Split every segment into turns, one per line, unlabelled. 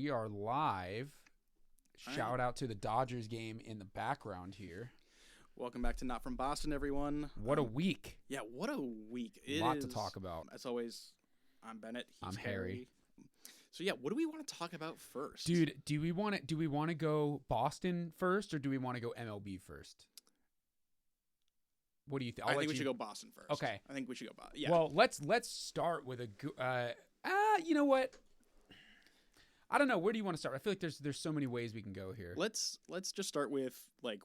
we are live. Shout out to the Dodgers game in the background here.
Welcome back to Not From Boston, everyone.
What a week.
Yeah, what a week.
A lot to talk about.
As always, I'm Bennett.
I'm Harry.
So yeah, what do we want to talk about first?
Dude, do we want to go Boston first or do we want to go MLB first? What do you think?
I think we should go Boston first.
Okay.
I think we should go Boston. Yeah.
Well, let's start with you know what? I don't know. Where do you want to start? I feel like there's so many ways we can go here.
Let's just start with like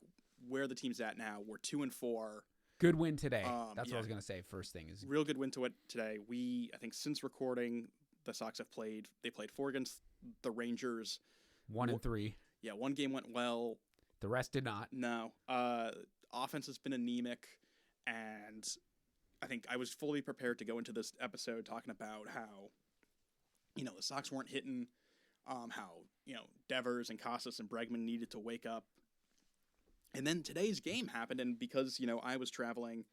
where the team's at now. We're 2-4.
Good win today. That's what I was gonna say. First thing is
real good win to it today. I think since recording, the Sox have played. They played 4 against the Rangers.
1-3.
Yeah, one game went well.
The rest did not.
No. Offense has been anemic, and I think I was fully prepared to go into this episode talking about how, the Sox weren't hitting. How Devers and Casas and Bregman needed to wake up. And then today's game happened, and because, I was traveling,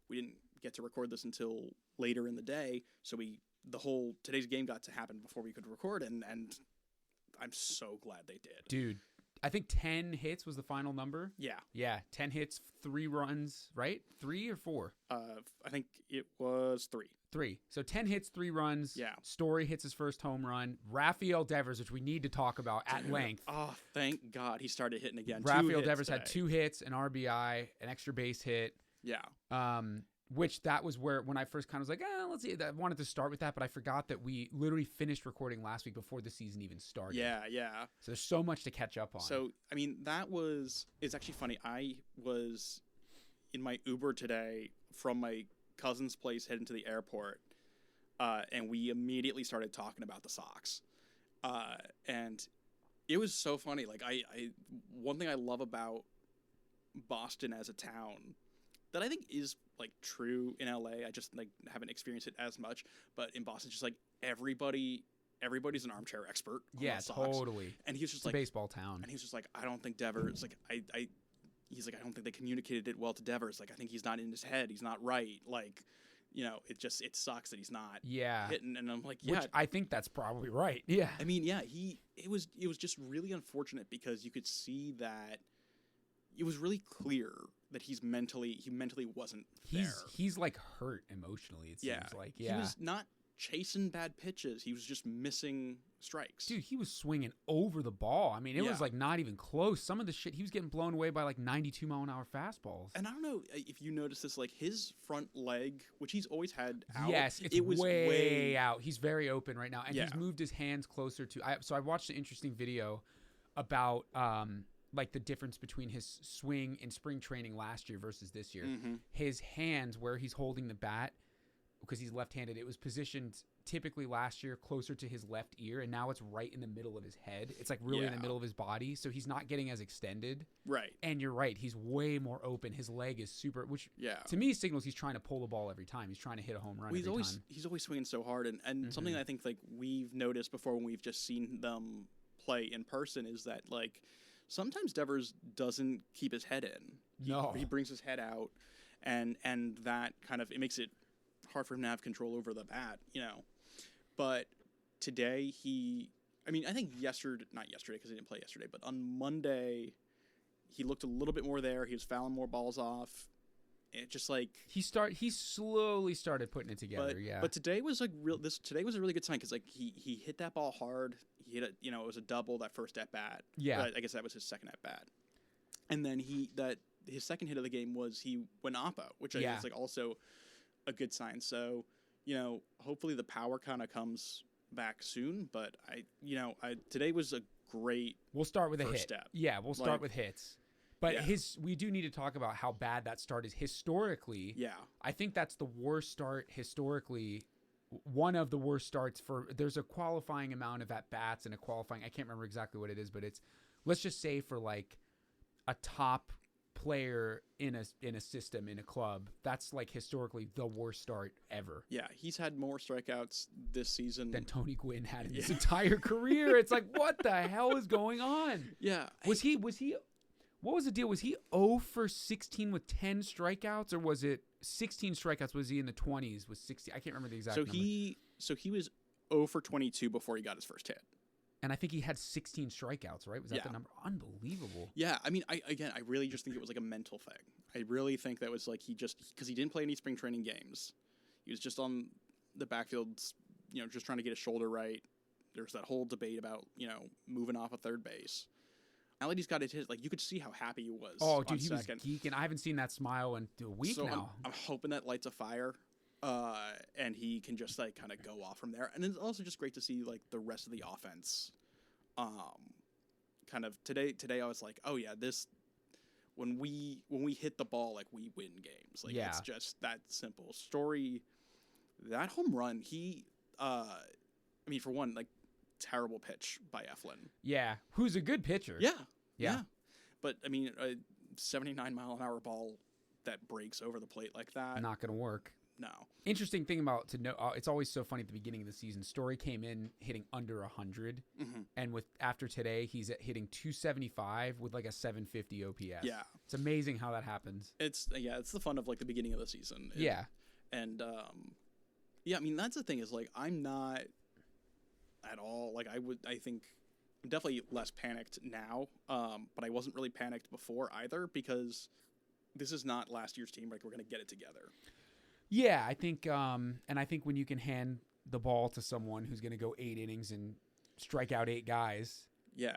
we didn't get to record this until later in the day, so today's game got to happen before we could record, and I'm so glad they did.
Dude, I think 10 hits was the final number.
Yeah.
Yeah, 10 hits, 3 runs, right? 3 or 4?
I think it was 3.
3. So 10 hits, 3 runs.
Yeah.
Story hits his first home run. Rafael Devers, which we need to talk about at length.
Oh, thank God he started hitting again.
Rafael Devers had 2 hits, an RBI, an extra base hit.
Yeah.
Which that was where when I first kind of was like, let's see. I wanted to start with that, but I forgot that we literally finished recording last week before the season even started.
Yeah.
So there's so much to catch up on.
So, it's actually funny. I was in my Uber today from my cousin's place heading to the airport, and we immediately started talking about the Sox. And it was so funny. Like, one thing I love about Boston as a town that I think is like true in LA. I just like haven't experienced it as much, but in Boston, just like everybody's an armchair expert. On the Sox.
Totally.
And he was just
it's a baseball town.
And he was just like, I don't think Devers he's like, I don't think they communicated it well to Devers. Like, I think he's not in his head. He's not right. Like, it sucks that he's not hitting. And I'm like, yeah.
Which I think that's probably right. Yeah.
I mean, yeah, it was just really unfortunate because you could see that it was really clear that he mentally wasn't there.
He's like hurt emotionally, it seems like. Yeah.
He was not chasing bad pitches. He was just missing strikes.
Dude, he was swinging over the ball. I mean, it was like not even close. Some of the shit, he was getting blown away by like 92-mile-an-hour fastballs.
And I don't know if you noticed this, like his front leg, which he's always had out.
Yes, it was way out. He's very open right now. And he's moved his hands closer to... So I watched an interesting video about like the difference between his swing in spring training last year versus this year.
Mm-hmm.
His hands, where he's holding the bat, because he's left-handed, it was positioned typically last year closer to his left ear, and now it's right in the middle of his head. It's like really in the middle of his body, so he's not getting as extended.
Right.
And you're right, he's way more open. His leg is super, which to me signals he's trying to pull the ball every time. He's trying to hit a home run every time.
He's always swinging so hard, and something I think like we've noticed before when we've just seen them play in person is that like sometimes Devers doesn't keep his head in. He brings his head out, and that kind of, it makes it hard for him to have control over the bat, But today I think not yesterday because he didn't play yesterday, but on Monday he looked a little bit more there. He was fouling more balls off. It just like
he slowly started putting it together.
But today was like today was a really good sign because like he hit that ball hard. He hit it. It was a double that first at bat.
Yeah,
I guess that was his second at bat. And then his second hit of the game was he went oppo, which I guess is like also a good sign. So hopefully the power kind of comes back soon. But today was a great.
We'll start with a hit.
Step.
Yeah, we'll start with hits. But we do need to talk about how bad that start is historically.
Yeah.
I think that's the worst start historically. One of the worst starts there's a qualifying amount of at-bats and I can't remember exactly what it is, but let's just say for like a top player in a system, in a club, that's like historically the worst start ever.
Yeah, he's had more strikeouts this season
than Tony Gwynn had in his entire career. It's like, what the hell is going on?
Yeah.
Was he what was the deal? Was he 0 for 16 with 10 strikeouts, or was it 16 strikeouts? Was he in the 20s with 60? I can't remember the exact number.
So he was 0 for 22 before he got his first hit.
And I think he had 16 strikeouts, right? Was that the number? Unbelievable.
Yeah, I mean, I really just think it was like a mental thing. I really think that was like because he didn't play any spring training games. He was just on the backfield, just trying to get his shoulder right. There's that whole debate about, moving off of third base. Now that he's got it hit, like, you could see how happy he was.
Oh, dude,
on
he
second.
was geeking. I haven't seen that smile in a week now.
I'm hoping that lights a fire. And he can just like kind of go off from there. And it's also just great to see like the rest of the offense. Kind of today I was like, oh yeah, this when we hit the ball, like we win games. Like it's just that simple. Story, that home run, I mean, for one, like terrible pitch by Eflin.
Yeah, who's a good pitcher.
Yeah. But I mean, a 79-mile-an-hour ball that breaks over the plate like that,
not gonna work.
No.
Interesting thing to know, it's always so funny at the beginning of the season. Story came in hitting under 100, and after today, he's hitting 275 with like a 750 OPS.
Yeah,
it's amazing how that happens.
It's the fun of like the beginning of the season. And I mean that's the thing is like I'm not at all like I think I'm definitely less panicked now, but I wasn't really panicked before either because this is not last year's team. Like we're gonna get it together.
Yeah, I think, and I think when you can hand the ball to someone who's going to go 8 innings and strike out 8 guys,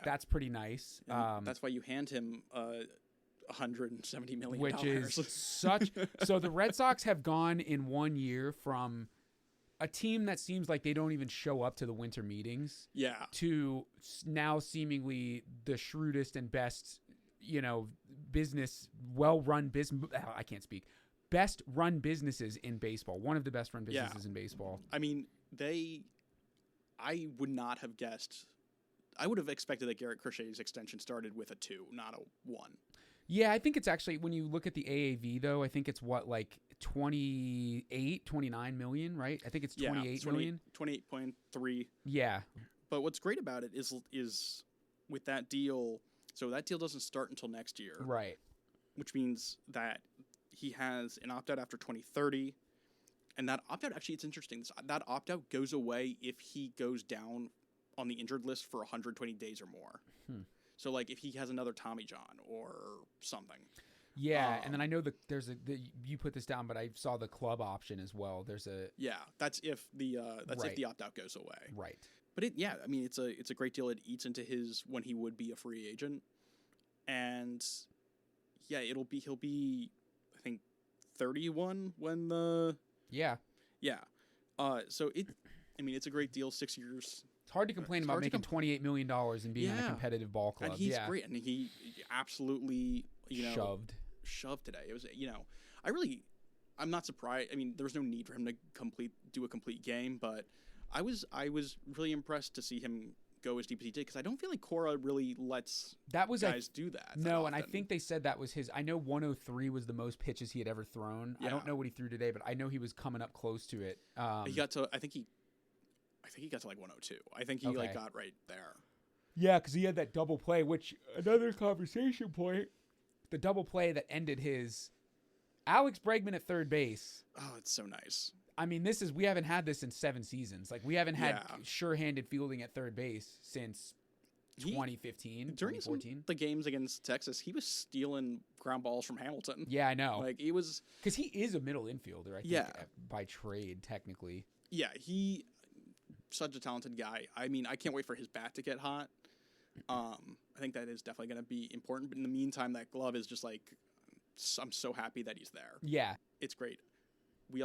that's pretty nice.
That's why you hand him $170 million,
which is such. So the Red Sox have gone in 1 year from a team that seems like they don't even show up to the winter meetings, to now seemingly the shrewdest and best, business, well-run business. I can't speak. Best run businesses in baseball. One of the best run businesses in baseball.
I mean, I would not have guessed. I would have expected that Garrett Crochet's extension started with a 2, not a 1.
Yeah, I think it's actually, when you look at the AAV though, I think it's like 29 million, right? I think it's 28 million.
28.3.
Yeah.
But what's great about it is with that deal, so that deal doesn't start until next year.
Right.
Which means that he has an opt-out after 2030, and that opt-out, actually, it's interesting. That opt-out goes away if he goes down on the injured list for 120 days or more. So, like, if he has another Tommy John or something.
Yeah, and then I know you put this down, but I saw the club option as well.
That's if the opt-out goes away.
Right.
But I mean, it's a great deal. It eats into his when he would be a free agent, and he'll be. I think 31 when the so it's a great deal. 6 years.
It's hard to complain about making $28 million and being on a competitive ball club.
And he's great, and he absolutely
shoved
today. It was I'm not surprised. I mean, there was no need for him to do a complete game, but I was really impressed to see him go as deep as he did, because I don't feel like Cora really lets guys do that.
No, and I think they said that was his. I know 103 was the most pitches he had ever thrown. I don't know what he threw today, but I know he was coming up close to it.
He got to. I think he got to like 102. I think he got right there.
Yeah, because he had that double play, which another conversation point. The double play that ended his Alex Bregman at third base.
Oh, it's so nice.
I mean, we haven't had this in 7 seasons. Like, we haven't had sure-handed fielding at third base since 2015,
during
2014.
The games against Texas, he was stealing ground balls from Hamilton.
Yeah, I know.
Like, he was...
Because he is a middle infielder, I think, by trade, technically.
Yeah, such a talented guy. I mean, I can't wait for his bat to get hot. I think that is definitely going to be important. But in the meantime, that glove is just like... I'm so happy that he's there.
Yeah.
It's great. We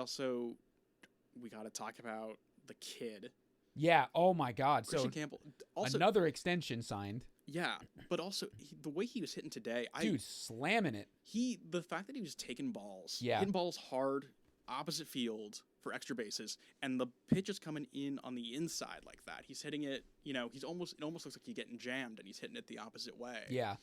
got to talk about the kid.
Yeah. Oh my God.
Kristian Campbell. Also,
another extension signed.
Yeah, but also the way he was hitting today,
dude, slamming it.
The fact that he was taking balls,
hitting
balls hard, opposite field for extra bases, and the pitch is coming in on the inside like that. He's hitting it. It almost looks like he's getting jammed, and he's hitting it the opposite way.
Yeah.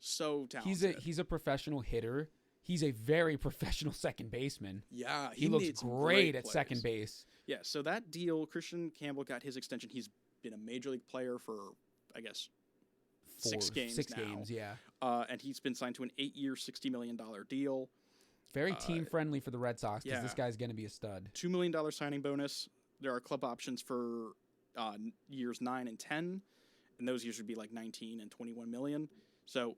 So talented.
He's a professional hitter. He's a very professional second baseman.
Yeah,
he looks great at second base.
Yeah, so that deal, Kristian Campbell got his extension. He's been a major league player for, I guess, 6 games now.
Yeah.
And he's been signed to an 8-year, $60 million deal.
Very team friendly for the Red Sox, because this guy's going to be a stud.
$2 million signing bonus. There are club options for years 9 and 10, and those years would be like 19 and 21 million. So,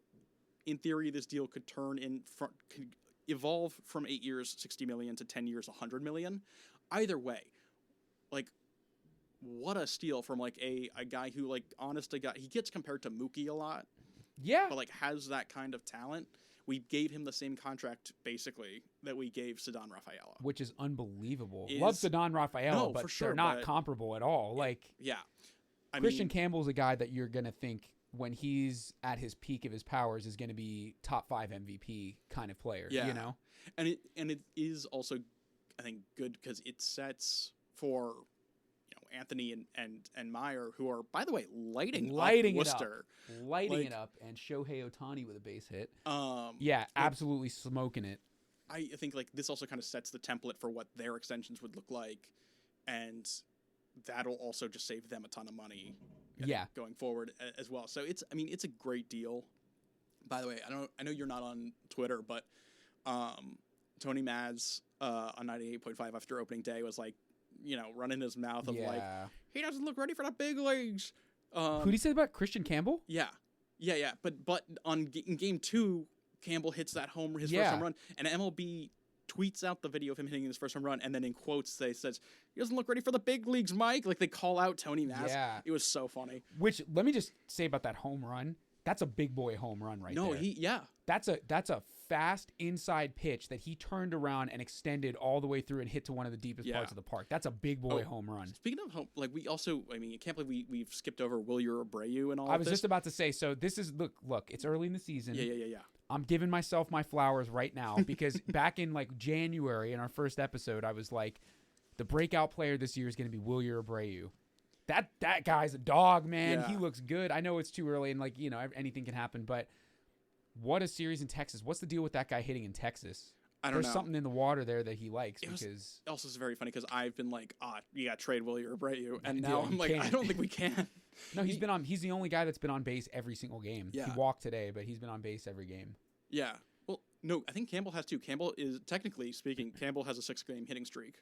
in theory, this deal could could evolve from 8 years, 60 million to 10 years, 100 million. Either way, like, what a steal from like a guy who, like, honest to God, he gets compared to Mookie a lot.
Yeah.
But like has that kind of talent. We gave him the same contract basically that we gave Ceddanne Rafaela,
which is unbelievable. Love Ceddanne Rafaela, but
sure,
they're not comparable at all. Like,
yeah,
Kristian Campbell's a guy that you're gonna think when he's at his peak of his powers is gonna be top 5 MVP kind of player.
Yeah,
you know,
and it is also, I think, good because it sets for Anthony and Meyer, who are, by the way, lighting up Worcester.
Lighting it up, and Shohei Ohtani with a base hit. Absolutely smoking it.
I think like this also kind of sets the template for what their extensions would look like, and that'll also just save them a ton of money. Going forward as well. So it's a great deal. By the way, I know you're not on Twitter, but Tony Mads on 98.5 after opening day was like, running his mouth of like, he doesn't look ready for the big leagues.
Who did he say about Kristian Campbell? Yeah.
But in game 2, Campbell hits that his first home run, and MLB tweets out the video of him hitting his first home run, and then in quotes they says, he doesn't look ready for the big leagues, Mike. Like they call out Tony Mass. Yeah. It was so funny.
Which, let me just say about that home run. That's a big boy home run there. That's a fast inside pitch that he turned around and extended all the way through and hit to one of the deepest parts of the park. That's a big boy home run.
Speaking of home, like we also, I can't believe we've skipped over Wilyer Abreu and all.
I was just about to say. So this is look. It's early in the season.
Yeah.
I'm giving myself my flowers right now because back in like January in our first episode, I was like, the breakout player this year is going to be Wilyer Abreu. That guy's a dog, man. Yeah. He looks good. I know it's too early and like, anything can happen, but what a series in Texas. What's the deal with that guy hitting in Texas?
I don't know.
There's something in the water there that he likes
also is very funny because I've been like, you got to trade Wilyer Abreu, and now I'm like, I don't think we can.
No, he's the only guy that's been on base every single game. Yeah. He walked today, but he's been on base every game.
Yeah. Well, no, I think Campbell has too. Campbell is, technically speaking, Campbell has a 6-game hitting streak.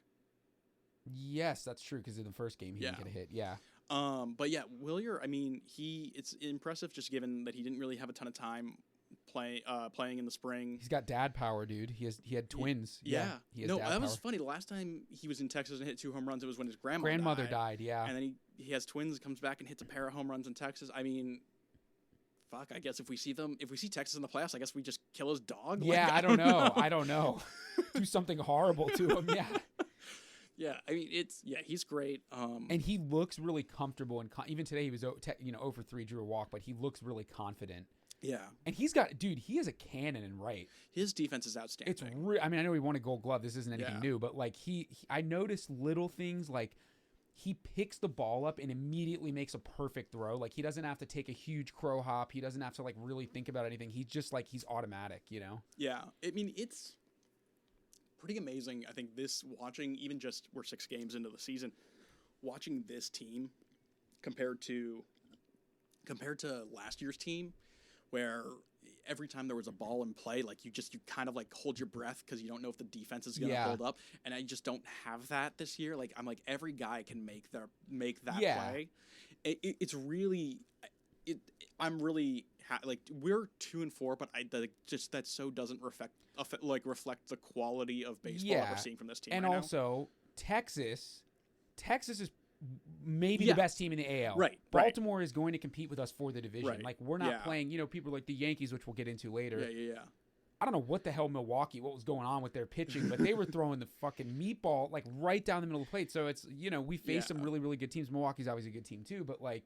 Yes, that's true because in the first game he didn't get a hit. Yeah.
But yeah, Wilyer, it's impressive just given that he didn't really have a ton of time playing in the spring.
He's got dad power, dude. He had twins.
Yeah. He has dad power. Was funny. The last time he was in Texas and hit 2 home runs, it was when his grandmother died.
Yeah.
And then he has twins, comes back and hits a pair of home runs in Texas. Fuck, I guess if we see Texas in the playoffs, I guess we just kill his dog.
Yeah, I don't know. Do something horrible to him. Yeah.
Yeah, he's great.
And he looks really comfortable, and even today he was 0 for 3, drew a walk, but he looks really confident.
Yeah,
and he has a cannon in right.
His defense is outstanding.
It's I know he won a Gold Glove. This isn't anything new, but like I noticed little things like he picks the ball up and immediately makes a perfect throw. Like he doesn't have to take a huge crow hop. He doesn't have to like really think about anything. He's just like he's automatic,
Yeah, it's pretty amazing. I think watching even just we're 6 games into the season, watching this team compared to last year's team, where every time there was a ball in play, like you kind of like hold your breath because you don't know if the defense is going to hold up, and I just don't have that this year. Like I'm like every guy can make that play. It's really I'm really like we're 2-4, but that so doesn't reflect the quality of baseball that we're seeing from this team.
And
right
also Texas is maybe the best team in the AL.
Right.
Baltimore is going to compete with us for the division.
Right.
Like we're not playing, people like the Yankees, which we'll get into later.
Yeah.
I don't know what the hell what was going on with their pitching, but they were throwing the fucking meatball like right down the middle of the plate. So it's, we face some really, really good teams. Milwaukee's obviously a good team too, but like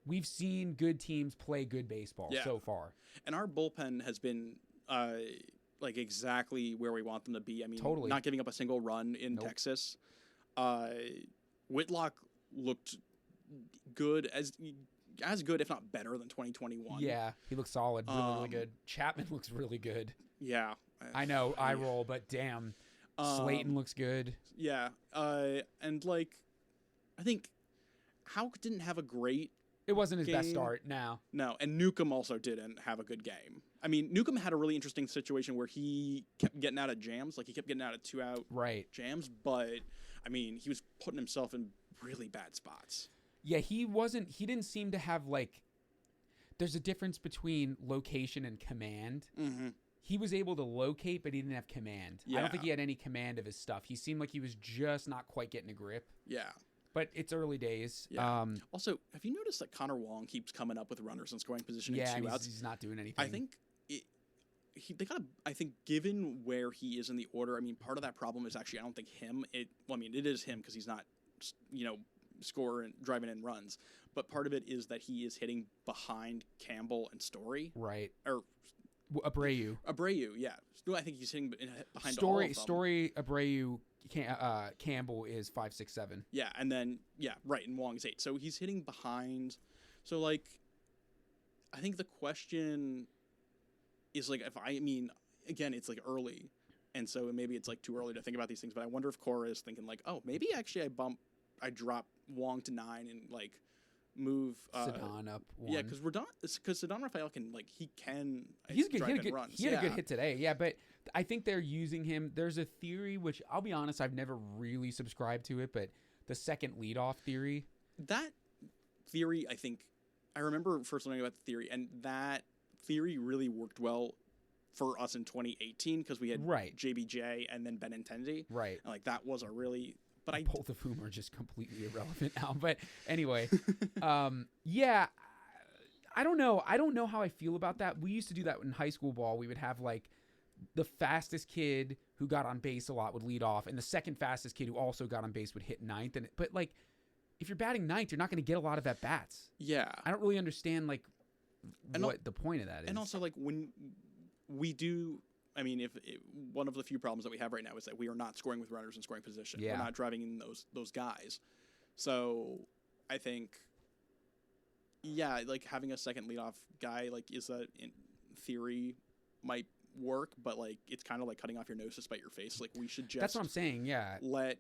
we've seen good teams play good baseball so far. And
our bullpen has been like exactly where we want them to be.
Totally.
Not giving up a single run in Texas. Whitlock looked good, as good, if not better, than 2021.
Yeah, he looks solid. Really, really good. Chapman looks really good.
Yeah.
I know, eye roll, but damn. Slayton looks good.
Yeah. And, like, I think Houck didn't have a great
It wasn't his
game.
Best start, no.
No, and Newcomb also didn't have a good game. Newcomb had a really interesting situation where he kept getting out of jams. Like, he kept getting out of 2-out jams, but, he was putting himself in really bad spots.
Yeah, he didn't seem to have, like, there's a difference between location and command.
Mm-hmm.
He was able to locate, but he didn't have command.
Yeah.
I don't think he had any command of his stuff. He seemed like he was just not quite getting a grip.
Yeah.
But it's early days.
Yeah. Also, have you noticed that Connor Wong keeps coming up with runners in scoring position
Yeah,
and 2
and
outs?
he's not doing anything.
I think they gotta. I think given where he is in the order, I mean, part of that problem is actually I don't think him. It is him because he's not, scoring driving in runs. But part of it is that he is hitting behind Campbell and Story.
Right.
Or
Abreu,
yeah. No, I think he's hitting behind
Story.
all of them.
Story, Abreu, Campbell is 5, 6, 7.
Yeah, and then right, and Wong is 8. So he's hitting behind. So like, I think the question is like, again, it's like early, and so maybe it's like too early to think about these things. But I wonder if Cora is thinking like, oh, maybe actually I drop Wong to 9 and like move
Sedan up 1.
Yeah, because Sedan Rafael can he
had a good
runs.
He had a good hit today. Yeah, but I think they're using him. There's a theory which I'll be honest, I've never really subscribed to it, but the second leadoff theory.
That theory, I think, I remember first learning about the theory, and that theory really worked well for us in 2018 because we had JBJ and then Benintendi.
Right.
And that was a really. But
both of whom are just completely irrelevant now. But anyway, yeah, I don't know. I don't know how I feel about that. We used to do that in high school ball. We would have the fastest kid who got on base a lot would lead off, and the second fastest kid who also got on base would hit 9th. But if you're batting 9th, you're not going to get a lot of at bats.
Yeah,
I don't really understand what the point of that is.
And also when we do. I mean, if one of the few problems that we have right now is that we are not scoring with runners in scoring position.
Yeah.
We're not driving in those guys. So I think, having a second leadoff guy, is that in theory might work, but it's kind of like cutting off your nose to spite your face. We should just.
That's what I'm saying. Yeah.
Let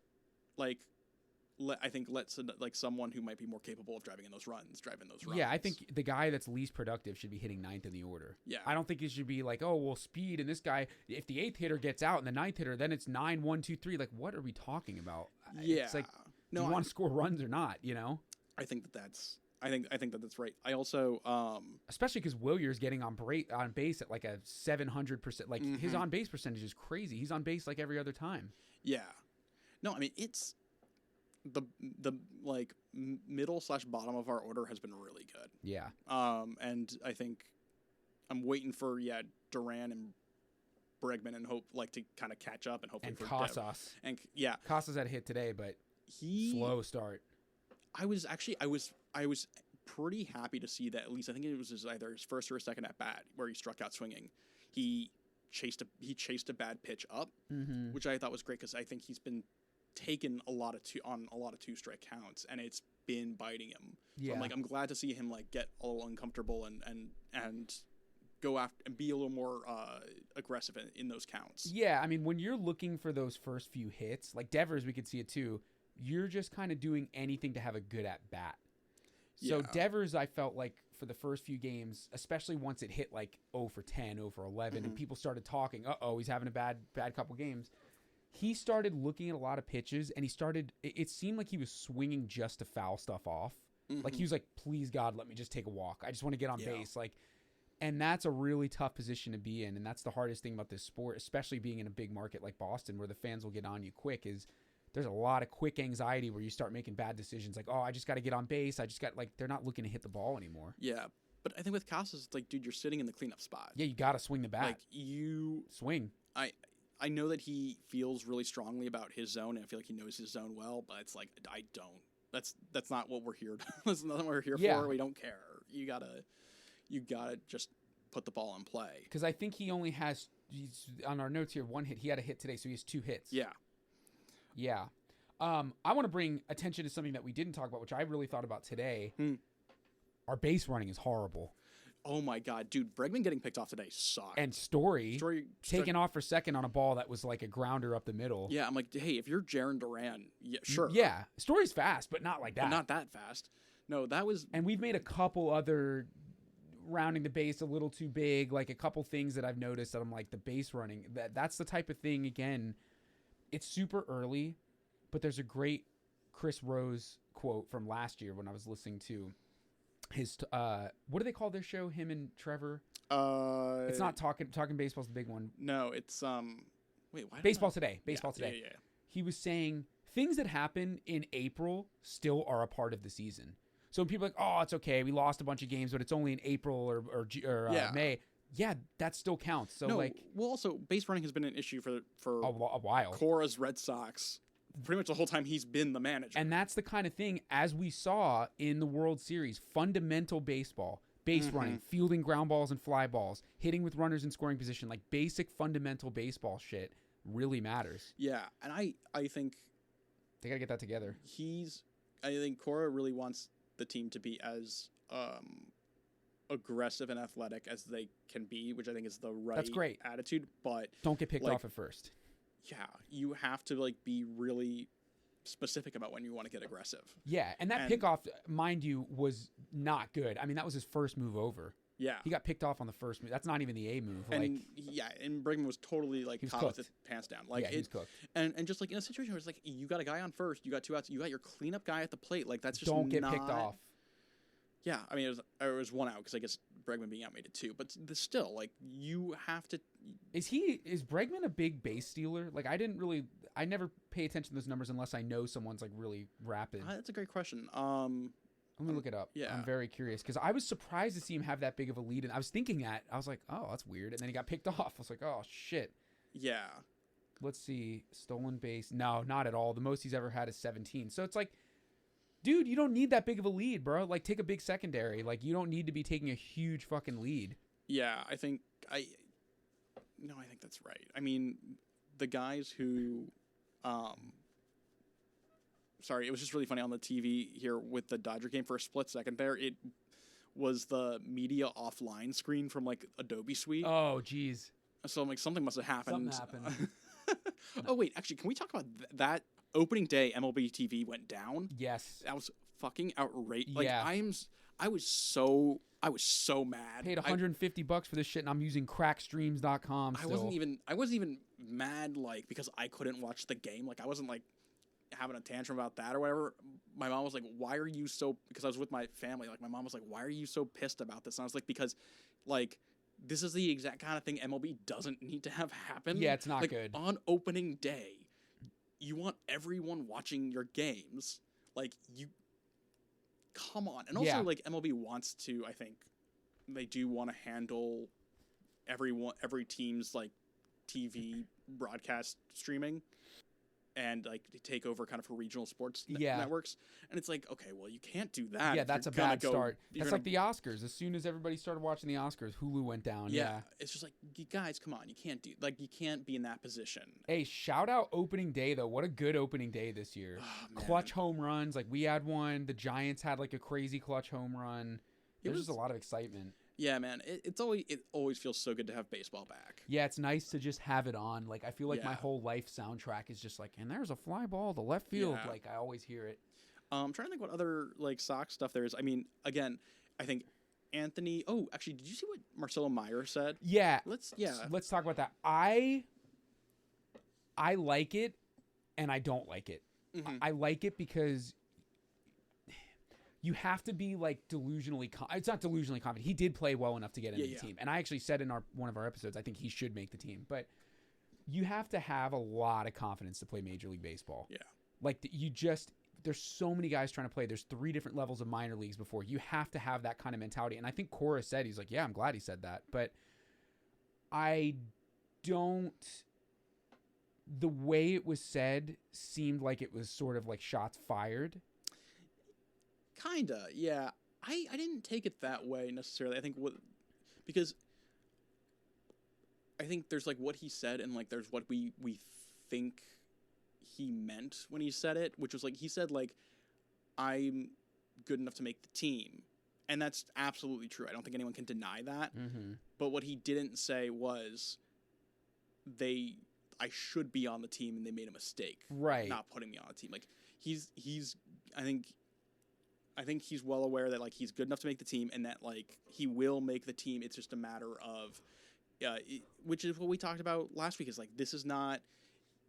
someone who might be more capable of driving those runs.
Yeah, I think the guy that's least productive should be hitting 9th in the order.
Yeah.
I don't think it should be speed, and this guy, if the 8th hitter gets out and the 9th hitter, then it's 9, 1, 2, 3. What are we talking about?
Yeah.
It's do you want to score runs or not,
I think that's right. I also
especially because Willier's getting on base at a 700%. His on base percentage is crazy. He's on base every other time.
Yeah. No, I mean it's the middle / bottom of our order has been really good.
Yeah.
And I think I'm waiting for Duran and Bregman and hope to kind of catch up and hopefully
and
for
Casas.
And
Casas had a hit today, but slow start.
I was pretty happy to see that at least I think it was either his first or his second at bat where he struck out swinging. He chased a bad pitch up, which I thought was great because I think he's been taken a lot of 2-strike counts and it's been biting him.
Yeah.
So I'm glad to see him get a little uncomfortable and go after and be a little more aggressive in those counts.
Yeah, I mean when you're looking for those first few hits, Devers, we could see it too. You're just kind of doing anything to have a good at bat. So Devers, I felt for the first few games, especially once it hit 0 for 10, 0 for 11, and people started talking, he's having a bad couple games. He started looking at a lot of pitches, and it seemed like he was swinging just to foul stuff off. He was please God, let me just take a walk. I just want to get on base. And that's a really tough position to be in, and that's the hardest thing about this sport, especially being in a big market like Boston where the fans will get on you quick, is there's a lot of quick anxiety where you start making bad decisions I just got to get on base. I just got they're not looking to hit the ball anymore.
Yeah. But I think with Casas, it's dude, you're sitting in the cleanup spot.
Yeah, you got to swing the bat.
You
swing.
I know that he feels really strongly about his zone, and I feel like he knows his zone well, but it's I don't. That's not what we're here. That's not what we're here for. We don't care. You gotta just put the ball in play.
Because I think he only has on our notes here 1 hit. He had a hit today, so he has 2 hits.
Yeah.
Yeah. I want to bring attention to something that we didn't talk about, which I really thought about today. Our base running is horrible.
Oh my God, dude! Bregman getting picked off today sucked.
And Story taken off for second on a ball that was a grounder up the middle.
Yeah, I'm hey, if you're Jaron Duran, yeah, sure.
Yeah, Story's fast, but not like that.
But not that fast. No, that was.
And we've made a couple other rounding the base a little too big, a couple things that I've noticed that I'm the base running. That's the type of thing. Again, it's super early, but there's a great Chris Rose quote from last year when I was listening to his what do they call their show? Him and Trevor. It's not talking baseball's the big one.
No, it's wait, why?
Baseball Today. Baseball Today.
Yeah.
He was saying things that happen in April still are a part of the season. So when people are like, oh, it's okay, we lost a bunch of games, but it's only in April or May. Yeah, that still counts. So
well, also base running has been an issue for
a while.
Cora's Red Sox. Pretty much the whole time he's been the manager.
And that's the kind of thing, as we saw in the World Series, fundamental baseball, base running, fielding ground balls and fly balls, hitting with runners in scoring position, like basic fundamental baseball shit really matters.
Yeah, and I think
they got to get that together.
I think Cora really wants the team to be as aggressive and athletic as they can be, which I think is the right
That's great.
attitude, but
don't get picked off at first.
Yeah, you have to be really specific about when you want to get aggressive.
Yeah, and that pickoff, mind you, was not good. I mean, that was his first move over.
Yeah,
he got picked off on the first move. That's not even the A move.
And and Bregman was totally caught with his pants down.
He was cooked.
And just in a situation where it's you got a guy on first, you got 2 outs, you got your cleanup guy at the plate. That's just
don't get picked off.
Yeah, I mean it was 1 out because I guess Bregman being out made it 2, but still you have to.
Is Bregman a big base stealer? I never pay attention to those numbers unless I know someone's really rapid.
That's a great question.
Let me look it up.
Yeah,
I'm very curious because I was surprised to see him have that big of a lead, and I was thinking that I was like, oh, that's weird, and then he got picked off. I was like, oh shit.
Yeah.
Let's see, stolen base. No, not at all. The most he's ever had is 17. So it's dude, you don't need that big of a lead, bro. Take a big secondary. You don't need to be taking a huge fucking lead.
Yeah, I think that's right. I mean, the guys who, sorry, it was just really funny on the TV here with the Dodger game for a split second there. It was the media offline screen from Adobe Suite.
Oh, geez.
So something must have happened.
Something happened.
Oh, wait, actually, can we talk about that? Opening day, MLB TV went down.
Yes,
that was fucking outrageous.
Yeah.
I was so mad.
Paid $150 for this shit, and I'm using crackstreams.com.
I wasn't even mad because I couldn't watch the game. I wasn't having a tantrum about that or whatever. My mom was like, "Why are you so?" Because I was with my family. My mom was like, "Why are you so pissed about this?" And I was like, "Because this is the exact kind of thing MLB doesn't need to have happen."
Yeah, it's not good
on opening day. You want everyone watching your games. Come on. And also, MLB wants to, I think, they do want to handle every team's, TV broadcast streaming and, take over kind of for regional sports networks. And it's okay, well, you can't do that.
Yeah, that's a bad start. That's like the Oscars. As soon as everybody started watching the Oscars, Hulu went down. Yeah.
It's just you guys, come on. You can't do, you can't be in that position.
Hey, shout out opening day, though. What a good opening day this year.
Oh,
clutch home runs. We had one. The Giants had, a crazy clutch home run. There's just a lot of excitement.
Yeah, man. It always feels so good to have baseball back.
Yeah, it's nice to just have it on. I feel my whole life soundtrack is just and there's a fly ball to left field.
Yeah.
I always hear it.
I'm trying to think what other Sox stuff there is. I mean, again, I think Anthony. Oh, actually, did you see what Marcelo Meyer said?
Yeah.
Let's
talk about that. I like it, and I don't like it.
Mm-hmm.
I like it because you have to be delusionally. It's not delusionally confident. He did play well enough to get into the team, and I actually said in one of our episodes, I think he should make the team. But you have to have a lot of confidence to play Major League Baseball.
Yeah,
there's so many guys trying to play. There's 3 different levels of minor leagues before. You have to have that kind of mentality. And I think Cora said, he's yeah, I'm glad he said that. But I don't... The way it was said seemed like it was sort of shots fired.
Kinda, yeah. I didn't take it that way necessarily. I think because I think there's what he said and there's what we think he meant when he said it, which was he said I'm good enough to make the team, and that's absolutely true. I don't think anyone can deny that.
Mm-hmm.
But what he didn't say was I should be on the team and they made a mistake,
right?
Not putting me on the team. He's I think he's well aware that he's good enough to make the team and that he will make the team. It's just a matter of, which is what we talked about last week. Is this is not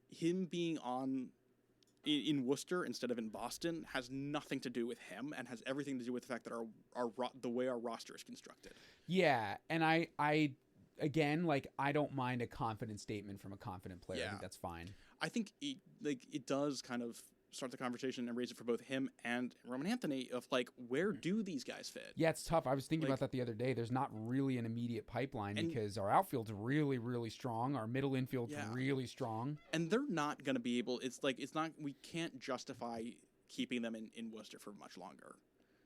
him being in Worcester instead of in Boston has nothing to do with him and has everything to do with the fact that the way our roster is constructed.
Yeah, and I again, like, I don't mind a confident statement from a confident player. I
Yeah.
think that's fine.
I think it does kind of start the conversation and raise it for both him and Roman Anthony of like, where do these guys fit?
Yeah, it's tough. I was thinking
Like-
about that the other day. There's not really an immediate pipeline
And-
because our outfield's really, really strong. Our middle infield's
Yeah.
really strong.
And they're not going to be able. It's not. We can't justify keeping them in Worcester for much longer.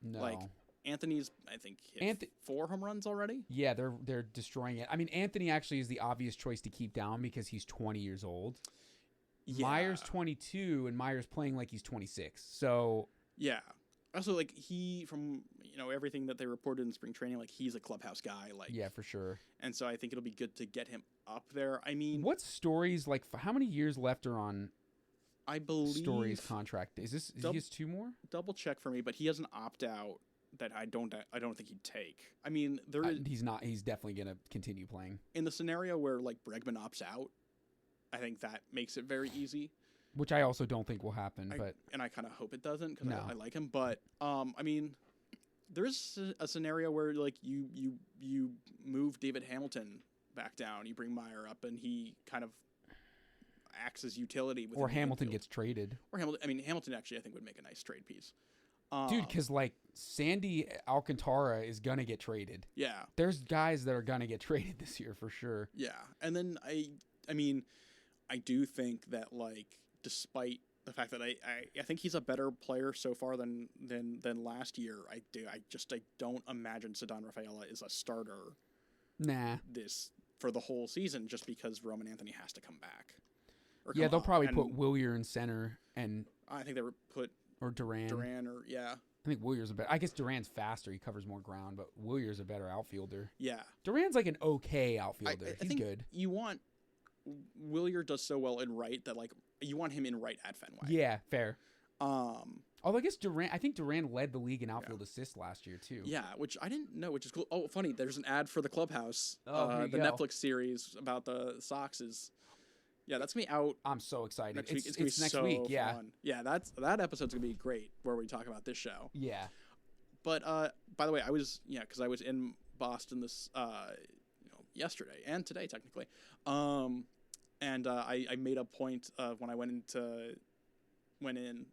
No.
Like, Anthony's, I think, hit 4 home runs already.
Yeah, they're destroying it. I mean, Anthony actually is the obvious choice to keep down because he's 20 years old.
Yeah.
Myers 22 and Myers playing like he's 26. So
Yeah. Also, like, he, from everything that they reported in spring training, like, he's a clubhouse guy. Like,
yeah, for sure.
And so I think it'll be good to get him up there. I mean,
What Story's like? How many years left are on
I believe
Story's contract? Is he has 2 more?
double check for me, but he has an opt out that I don't think he'd take. I mean, there is
He's not. He's definitely gonna continue playing.
in the scenario where like Bregman opts out. I think that makes it very easy.
Which I also don't think will happen. But
I kind of hope it doesn't because
No.
I like him. But I mean, there is a scenario where like you move David Hamilton back down, you bring Meyer up, and he kind of acts as utility.
or
within the
Hamilton
infield.
gets traded.
Or Hamilton. I mean, Hamilton actually I think would make a nice trade piece.
Dude, because like Sandy Alcantara is gonna get traded.
Yeah.
There's guys that are gonna get traded this year for sure.
Yeah, and then I mean, I do think that like despite the fact that I think he's a better player so far than last year, I don't imagine Ceddanne Rafaela is a starter
Nah.
this for the whole season just because Roman Anthony has to come back. Or
Yeah,
come
they'll
up,
probably
and
put Willier in center and
I think they would put
or Duran.
or yeah.
I think Willier's a better. I guess Duran's faster. He covers more ground, but Willier's a better outfielder.
Yeah.
Duran's like an okay outfielder.
I
He's
think
good.
you want Willier does so well in right that like you want him in right at Fenway.
Yeah, fair.
Um
I guess I think Duran led the league in outfield assists last year too.
Yeah, which I didn't know, which is cool. Oh, funny, there's an ad for the Clubhouse.
Oh, here you
the
go.
Netflix series about the Sox is. Yeah, that's gonna be out
I'm so excited.
next week.
It's
Gonna be
next
so
week. Yeah.
fun. Yeah, that episode's gonna be great where we talk about this show.
Yeah.
But by the way, I was in Boston this yesterday and today technically, and I made a point of when I went in.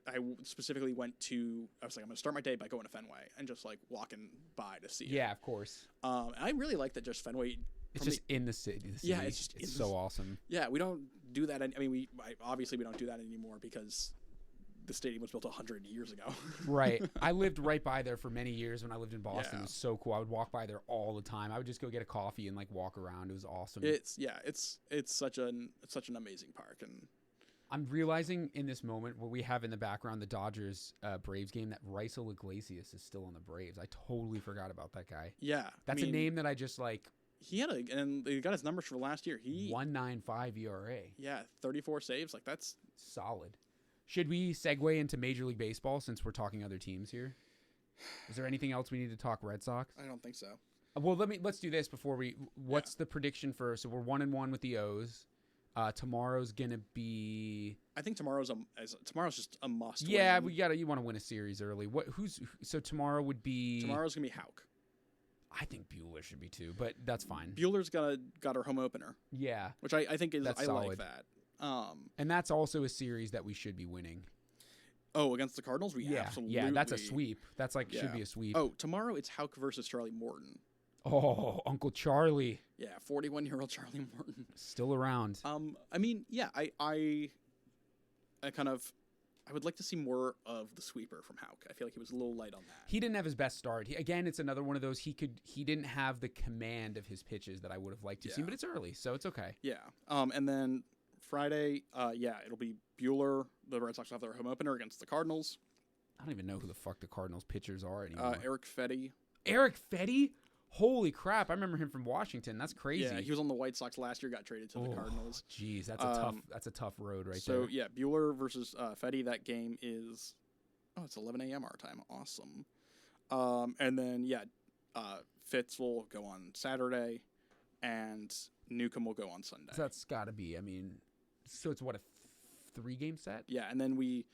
I specifically went to. I was like, I'm gonna start my day by going to Fenway and just like walking by to see it.
Yeah, of course.
And I really like that just Fenway.
It's just in the city.
Yeah, it's just in
so
the-
awesome.
Yeah, we don't do that. I mean, obviously we don't do that anymore because the stadium was built 100 years ago.
Right. I lived right by there for many years when I lived in Boston.
Yeah.
It was so cool. I would walk by there all the time. I would just go get a coffee and like walk around. It was awesome.
It's such an amazing park, and
I'm realizing in this moment where we have in the background the Dodgers Braves game that Raisel Iglesias is still on the Braves. I totally forgot about that guy.
yeah,
That's a name that I just like.
He and they got his numbers for last year.
1.95 ERA.
Yeah, 34 saves. Like that's
Solid. Should we segue into Major League Baseball since we're talking other teams here? Is there anything else we need to talk Red Sox?
I don't think so.
Well, let's do this before we. What's the prediction for? So we're 1-1 with the O's. Tomorrow's gonna be.
I think tomorrow's just a must.
Yeah,
win.
you want to win a series early. So tomorrow would be.
Tomorrow's gonna be Houck.
I think Bueller should be too, but that's fine.
Bueller's got her home opener,
Yeah,
which I think is
That's
I like
solid.
that.
and that's also a series that we should be winning.
Oh, against the Cardinals, we
Yeah,
absolutely.
yeah, that's a sweep. That's like should
Yeah.
be a sweep.
Oh, tomorrow it's Houck versus Charlie Morton.
Oh, Uncle Charlie
Yeah, 41-year-old Charlie Morton.
still around.
I mean, yeah, I would like to see more of the sweeper from Houck. I feel like he was a little light on that.
He didn't have his best start. Again, it's another one of those he didn't have the command of his pitches that I would have liked to see,
Yeah.
but it's early, so it's okay.
Yeah. And then Friday, it'll be Bueller. The Red Sox will have their home opener against the Cardinals.
I don't even know who the fuck the Cardinals pitchers are anymore.
Eric Fetty.
Eric Fetty? Holy crap! I remember him from Washington. That's crazy.
Yeah, he was on the White Sox last year. Got traded to the Cardinals.
Jeez, that's a tough road right
So
there.
yeah, Bueller versus Fetty. That game is it's 11 a.m. our time. Awesome. And then Fitz will go on Saturday, and Newcomb will go on Sunday.
So that's got to be. I mean, so it's what a 3-game set.
Yeah, and then we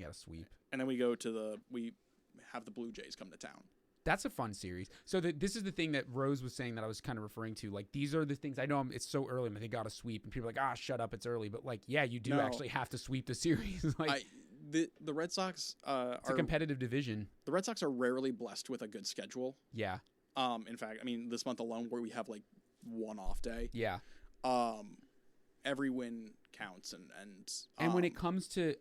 got a sweep.
And then we have the Blue Jays come to town.
That's a fun series. So this is the thing that Rose was saying that I was kind of referring to. Like, these are the things I know it's so early, but they got to sweep, and people are like, shut up, it's early. But like, yeah, you do actually have to sweep the series. Like,
the Red Sox
it's a competitive division.
The Red Sox are rarely blessed with a good schedule.
Yeah.
In fact, I mean, this month alone, where we have like one off day.
Yeah.
Every win counts,
and when it comes to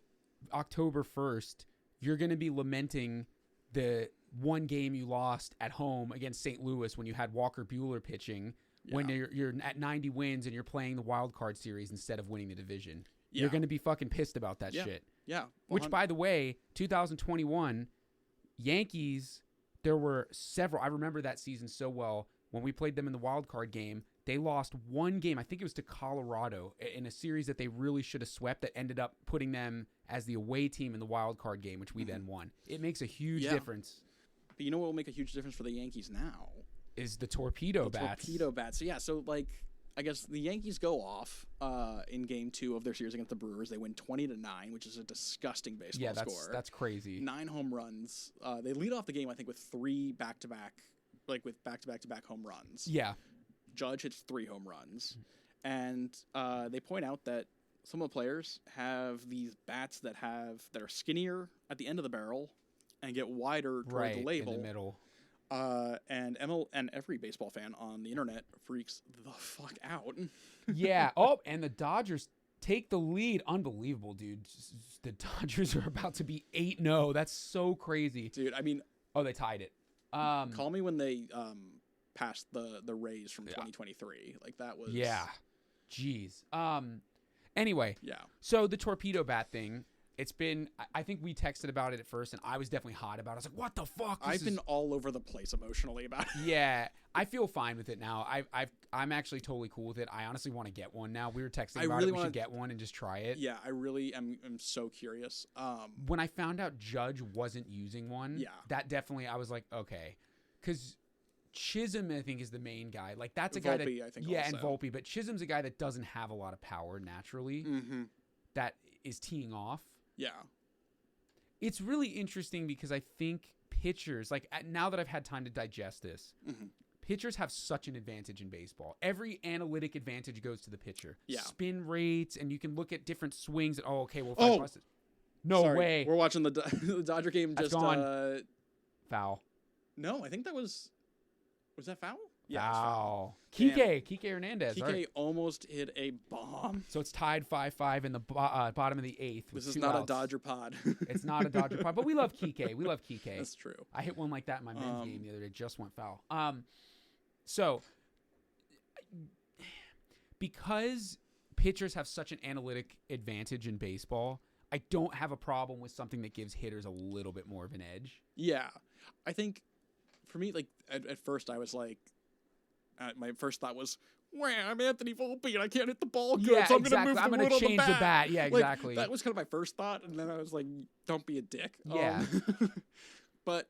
October 1st, you're going to be lamenting the one game you lost at home against St. Louis when you had Walker Buehler pitching, when you're at 90 wins and you're playing the wild card series instead of winning the division. Yeah. You're going to be fucking pissed about that shit.
Yeah.
Which, by the way, 2021 Yankees, there were several. I remember that season so well. When we played them in the wild card game, they lost one game. I think it was to Colorado in a series that they really should have swept, that ended up putting them as the away team in the wild card game, which we then won. It makes a huge difference.
But you know what will make a huge difference for the Yankees now?
Is the torpedo bats.
Torpedo bats. So yeah, so like, I guess the Yankees go off in Game 2 of their series against the Brewers. They win 20-9, which is a disgusting baseball score. Yeah,
that's crazy.
9 home runs. They lead off the game, I think, with 3 back-to-back, like with back-to-back home runs.
Yeah.
Judge hits 3 home runs. And they point out that some of the players have these bats that are skinnier at the end of the barrel and get wider toward the label.
In the middle.
And every baseball fan on the internet freaks the fuck out.
Yeah. Oh, and the Dodgers take the lead. Unbelievable, dude. The Dodgers are about to be 8-0. That's so crazy.
Dude, I mean...
Oh, they tied it.
Call me when they passed the Rays from 2023. Like, that was...
Yeah. Jeez. Anyway.
Yeah.
So the torpedo bat thing... It's been, I think we texted about it at first, and I was definitely hot about it. I was like, what the fuck?
I've been all over the place emotionally about it.
Yeah, I feel fine with it now. I'm actually totally cool with it. I honestly want to get one now. We were texting about it. We should get one and just try it.
Yeah, I really am so curious.
When I found out Judge wasn't using one, that definitely, I was like, okay. Because Chisholm, I think, is the main guy. Like, that's a guy that...
I think,
yeah, also. And Volpe. But Chisholm's a guy that doesn't have a lot of power naturally.
Mm-hmm.
That is teeing off.
Yeah.
It's really interesting because I think pitchers, like now that I've had time to digest this, pitchers have such an advantage in baseball. Every analytic advantage goes to the pitcher.
Yeah.
Spin rates, and you can look at different swings. And,
no
Sorry. Way.
We're watching the Dodger game.
That's
just
gone. Foul.
No, I think that was that foul?
Yeah, foul. Kike Hernandez.
Kike almost hit a bomb.
So it's tied 5-5 in the bottom of the 8th.
This is not a Dodger pod.
It's not a Dodger pod, but we love Kike. We love Kike.
That's true.
I hit one like that in my men's game the other day. Just went foul. So because pitchers have such an analytic advantage in baseball, I don't have a problem with something that gives hitters a little bit more of an edge.
Yeah. I think for me, like at first I was like, my first thought was, "Wow, I'm Anthony Volpe and I can't hit the ball good,
yeah,
so I'm
exactly.
going to move the
change the bat." Yeah, exactly.
Like, that was kind of my first thought, and then I was like, "Don't be a dick."
Yeah.
But,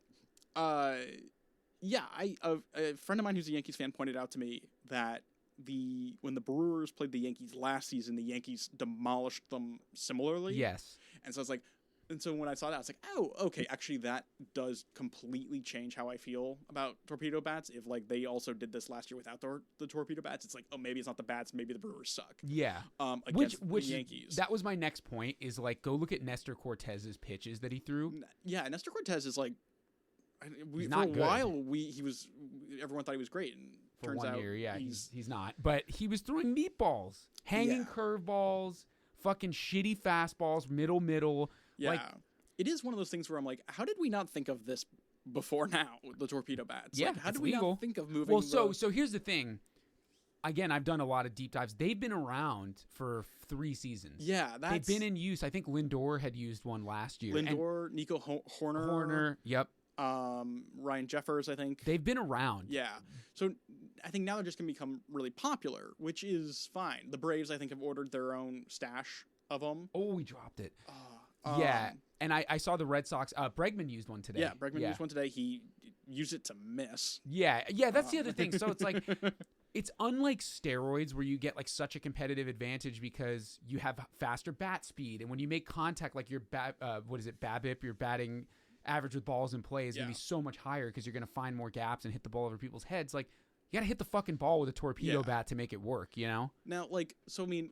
yeah, a friend of mine who's a Yankees fan pointed out to me that when the Brewers played the Yankees last season, the Yankees demolished them similarly.
Yes.
And so I was like. And so when I saw that, I was like, oh, okay, actually that does completely change how I feel about torpedo bats. If, like, they also did this last year without the torpedo bats, it's like, oh, maybe it's not the bats, maybe the Brewers suck.
Yeah.
Against the Yankees.
That was my next point, is, like, go look at Nestor Cortez's pitches that he threw.
Yeah, Nestor Cortez is, like,
he's not good.
Everyone thought he was great, and
for
turns
1
out
year, yeah, he's not. But he was throwing meatballs, hanging curveballs, fucking shitty fastballs, middle.
Yeah,
like,
it is one of those things where I'm like, how did we not think of this before now, the torpedo bats?
Yeah,
like, how did we not think of moving?
Well, so here's the thing. Again, I've done a lot of deep dives. They've been around for 3 seasons.
Yeah,
they've been in use. I think Lindor had used one last year.
Lindor, Nico Horner.
Yep.
Ryan Jeffers, I think.
They've been around.
Yeah. So I think now they're just going to become really popular, which is fine. The Braves, I think, have ordered their own stash of them.
Oh, we dropped it. Yeah. And I saw the Red Sox. Bregman used one today.
Yeah, Bregman used one today. He used it to miss.
Yeah, that's the other thing. So it's like it's unlike steroids where you get like such a competitive advantage because you have faster bat speed, and when you make contact, like your BABIP, your batting average with balls in play is gonna be so much higher because you're gonna find more gaps and hit the ball over people's heads. Like you gotta hit the fucking ball with a torpedo bat to make it work, you know?
Now, like, so I mean,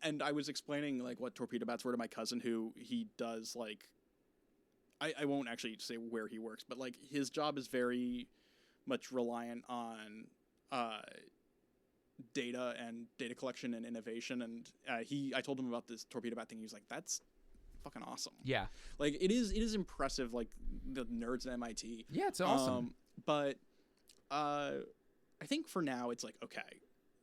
and I was explaining like what torpedo bats were to my cousin, who he does like, I won't actually say where he works, but like his job is very much reliant on data and data collection and innovation, and I told him about this torpedo bat thing. He was like, "That's fucking awesome."
Yeah,
like it is impressive. Like the nerds at MIT.
Yeah, it's awesome.
But I think for now it's like, okay,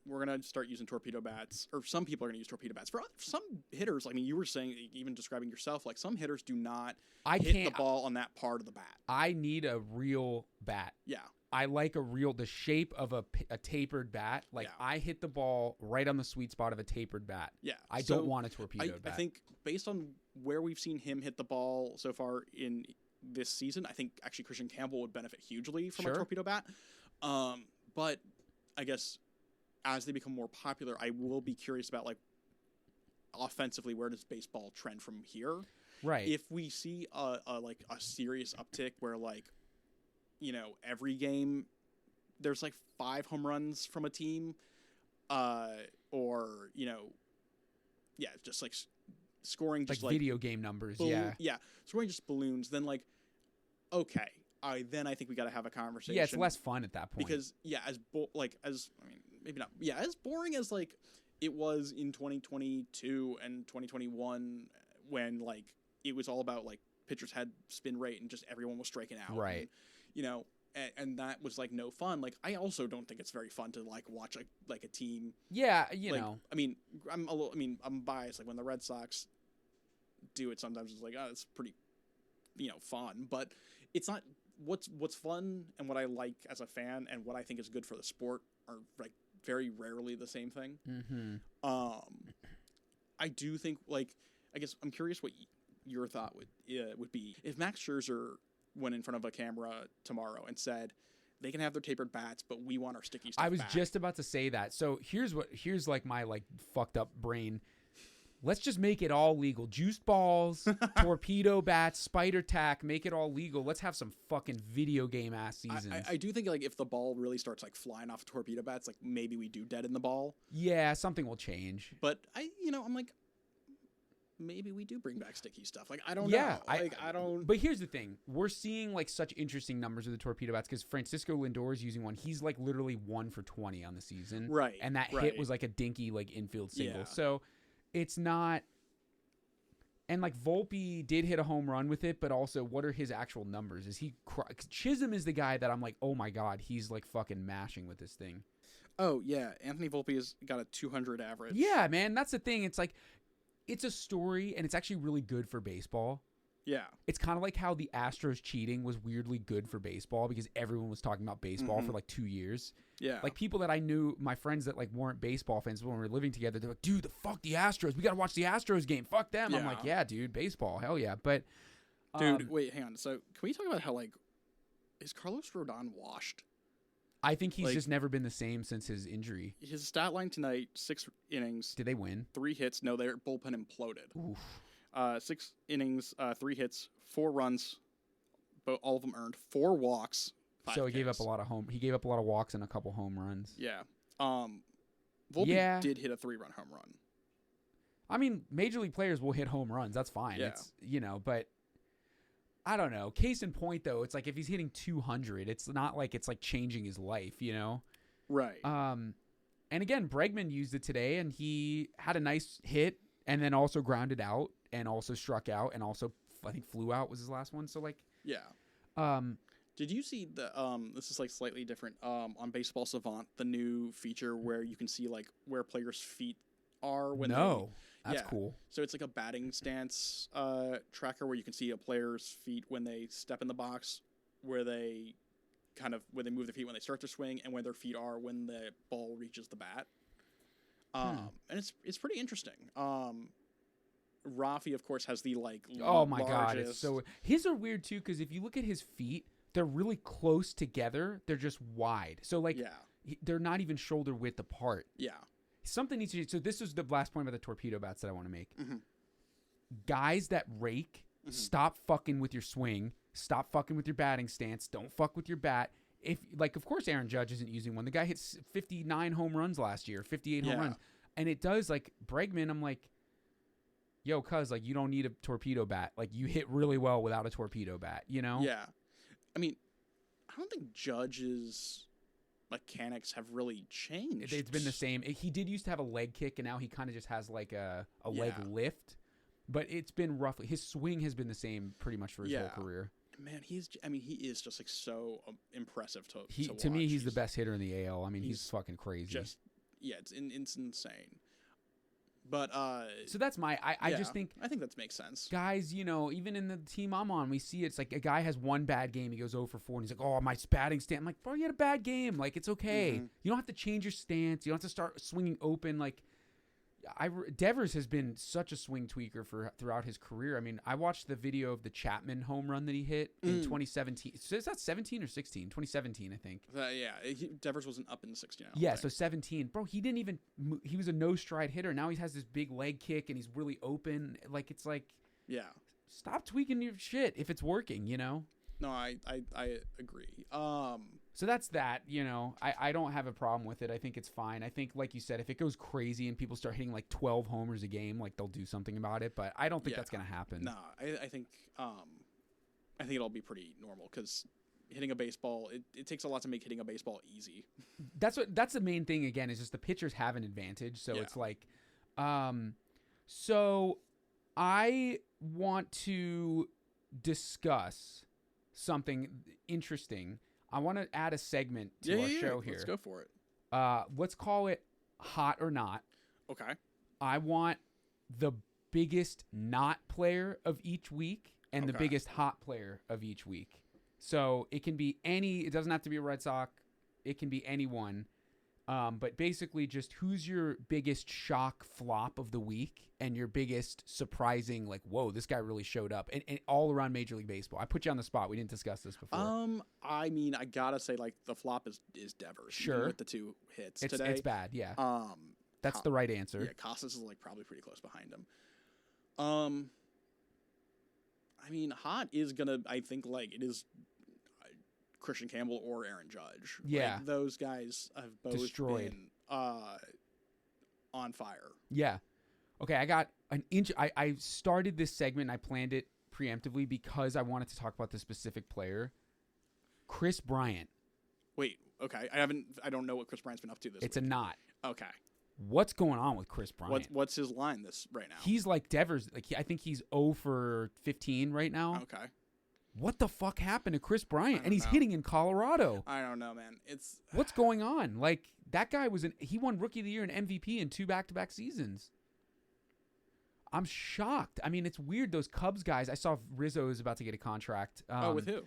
we're gonna start using torpedo bats, or some people are gonna use torpedo bats. For some hitters, I mean, you were saying, even describing yourself, like some hitters do not hit the ball on that part of the bat.
I need a real bat.
Yeah.
I like the shape of a tapered bat. Like I hit the ball right on the sweet spot of a tapered bat.
Yeah.
I don't want a torpedo bat.
I think based on where we've seen him hit the ball so far in this season, I think actually Kristian Campbell would benefit hugely from a torpedo bat. But I guess as they become more popular, I will be curious about like offensively, where does baseball trend from here?
Right.
If we see a serious uptick where like, you know, every game there's like 5 home runs from a team, or, you know, just like scoring just like
video game numbers.
Scoring just balloons. Then like, okay, then I think we got to have a conversation.
Yeah, it's less fun at that point
because maybe not. Yeah, as boring as like it was in 2022 and 2021 when like it was all about like pitchers had spin rate and just everyone was striking out.
Right.
And, you know, and that was like no fun. Like I also don't think it's very fun to like watch a team.
Yeah, you
like,
know.
I mean, I'm biased. Like when the Red Sox do it, sometimes it's like, oh, it's pretty, you know, fun. But it's not what's fun and what I like as a fan and what I think is good for the sport are like very rarely the same thing.
Mm-hmm.
I do think, like, I guess I'm curious what your thought would be if Max Scherzer went in front of a camera tomorrow and said they can have their tapered bats, but we want our sticky stuff
I was
back.
just about to say that. So here's like my like fucked up brain. Let's just make it all legal. Juice balls, torpedo bats, spider tack, make it all legal. Let's have some fucking video game ass seasons.
I do think like if the ball really starts like flying off torpedo bats, like maybe we do dead in the ball.
Yeah, something will change.
But I'm like, maybe we do bring back sticky stuff. Like, I don't know. Like, I don't.
But here's the thing. We're seeing like such interesting numbers with the torpedo bats because Francisco Lindor is using one. He's like literally 1 for 20 on the season.
Right.
And that hit was like a dinky like infield single.
Yeah.
So it's not. And like Volpe did hit a home run with it, but also what are his actual numbers? Is he Chisholm is the guy that I'm like, oh my God, he's like fucking mashing with this thing.
Oh yeah, Anthony Volpe has got a 200 average.
Yeah, man, that's the thing. It's like, it's a story, and it's actually really good for baseball.
Yeah.
It's kind of like how the Astros cheating was weirdly good for baseball because everyone was talking about baseball for like 2 years.
Yeah.
Like people that I knew, my friends that like weren't baseball fans when we were living together, they're like, dude, fuck the Astros. We got to watch the Astros game. Fuck them.
Yeah.
I'm like, yeah, dude, baseball. Hell yeah. But
dude, wait, hang on. So can we talk about how like, is Carlos Rodon washed?
I think he's just never been the same since his injury.
His stat line tonight, 6 innings.
Did they win?
3 hits. No, their bullpen imploded.
Oof.
6 innings, 3 hits, 4 runs, but all of them earned, 4 walks.
So he gave up a lot of walks and a couple home runs.
Yeah. Volpe did hit a 3-run home run.
I mean, major league players will hit home runs. That's fine.
Yeah.
It's, but I don't know. Case in point, though, it's like if he's hitting 200, it's not like it's like changing his life,
Right.
And again, Bregman used it today, and he had a nice hit, and then also grounded out, and also struck out, and also I think flew out was his last one. So like,
yeah. Did you see the this is like slightly different on Baseball Savant, the new feature where you can see like where players' feet are when
that's cool.
So it's like a batting stance tracker where you can see a player's feet when they step in the box, where they move their feet when they start to swing, and where their feet are when the ball reaches the bat. And it's pretty interesting. Rafi, of course, has the like
oh my God, it's so his are weird too because if you look at his feet, they're really close together. They're just wide. So like they're not even shoulder width apart.
Yeah.
Something needs to. So this is the last point about the torpedo bats that I want to make.
Mm-hmm.
Guys that rake, stop fucking with your swing. Stop fucking with your batting stance. Don't fuck with your bat. If like, of course, Aaron Judge isn't using one. The guy hits 59 home runs last year, 58 home runs, and it does like Bregman. I'm like, yo, cuz like you don't need a torpedo bat. Like you hit really well without a torpedo bat. You know?
Yeah. I mean, I don't think Judge's mechanics have really changed.
It's been the same. He did used to have a leg kick, and now he kind of just has like a leg lift. But it's been roughly his swing has been the same pretty much for his whole career.
Man, he is just like so impressive to watch.
To me, he's the best hitter in the AL. I mean, he's fucking crazy.
It's insane. But
so that's I just think
that makes sense.
Guys, you know, even in the team I'm on, we see it's like a guy has one bad game, he goes 0 for 4, and he's like, "Oh, my batting stance." I'm like, "Bro, you had a bad game. Like, it's okay.
Mm-hmm.
You don't have to change your stance. You don't have to start swinging open." Like, Devers has been such a swing tweaker throughout his career. I mean, I watched the video of the Chapman home run that he hit in 2017. So is that 17 or 16? 2017, I think.
Devers wasn't up in 16.
Yeah, so 17. Bro, he didn't even he was a no-stride hitter. Now he has this big leg kick and he's really open. Like, it's like, stop tweaking your shit if it's working, you know?
No, I agree.
So that's that, you know. I don't have a problem with it. I think it's fine. I think, like you said, if it goes crazy and people start hitting like 12 homers a game, like they'll do something about it. But I don't think that's going to happen.
No, I think it'll be pretty normal because hitting a baseball, it takes a lot to make hitting a baseball easy.
That's the main thing, again, is just the pitchers have an advantage. So it's like, so I want to discuss something interesting. I want to add a segment to our show here.
Let's go for it.
Let's call it Hot or Not.
Okay.
I want the biggest not player of each week and the biggest hot player of each week. So it can be it doesn't have to be a Red Sox. It can be anyone. But basically just who's your biggest shock flop of the week and your biggest surprising, like, whoa, this guy really showed up, and all around Major League Baseball. I put you on the spot. We didn't discuss this before.
I mean, I gotta say, like, the flop is Devers.
Sure.
With the 2 hits today.
It's bad, yeah. That's the right answer.
Yeah, Casas is, like, probably pretty close behind him. I mean, hot is gonna, I think, like, it is Kristian Campbell or Aaron Judge.
Yeah.
Like, those guys have both
destroyed.
Been on fire.
Yeah. Okay, I got an inch. I started this segment and I planned it preemptively because I wanted to talk about the specific player. Kris Bryant.
Wait, okay. I don't know what Kris Bryant's been up to this
It's
week.
a not.
Okay.
What's going on with Kris Bryant?
What's his line right now?
He's like Devers. Like, I think he's 0 for 15 right now.
Okay.
What the fuck happened to Kris Bryant? And he's
know.
hitting in Colorado.
I don't know, man.
What's going on? Like, that guy he won Rookie of the Year and MVP in 2 back-to-back seasons. I'm shocked. I mean, it's weird. Those Cubs guys. I saw Rizzo is about to get a contract.
With who?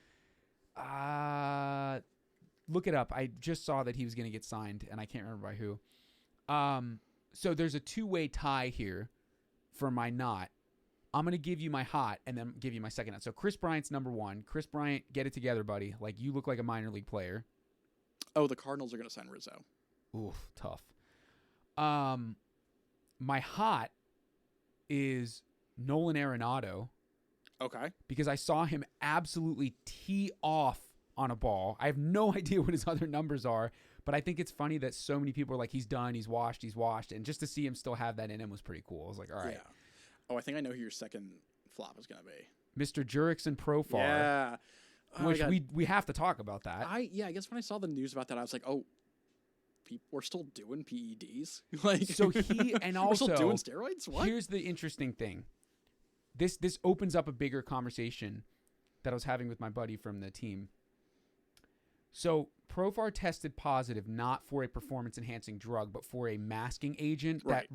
Look it up. I just saw that he was going to get signed, and I can't remember by who. So there's a 2-way tie here for my not. I'm going to give you my hot and then give you my second not. So Kris Bryant's number 1. Kris Bryant, get it together, buddy. Like, you look like a minor league player.
Oh, the Cardinals are going to sign Rizzo.
Oof, tough. My hot is Nolan Arenado.
Okay.
Because I saw him absolutely tee off on a ball. I have no idea what his other numbers are, but I think it's funny that so many people are like, he's done, he's washed, and just to see him still have that in him was pretty cool. I was like, all right.
Yeah. Oh, I think I know who your second flop is going to be.
Mr. Jurickson Profar.
Yeah.
Which we have to talk about that.
I guess when I saw the news about that, I was like, oh, we're still doing PEDs? Like,
so he, and also,
we're still doing steroids? What?
Here's the interesting thing. This opens up a bigger conversation that I was having with my buddy from the team. So Profar tested positive not for a performance-enhancing drug, but for a masking agent that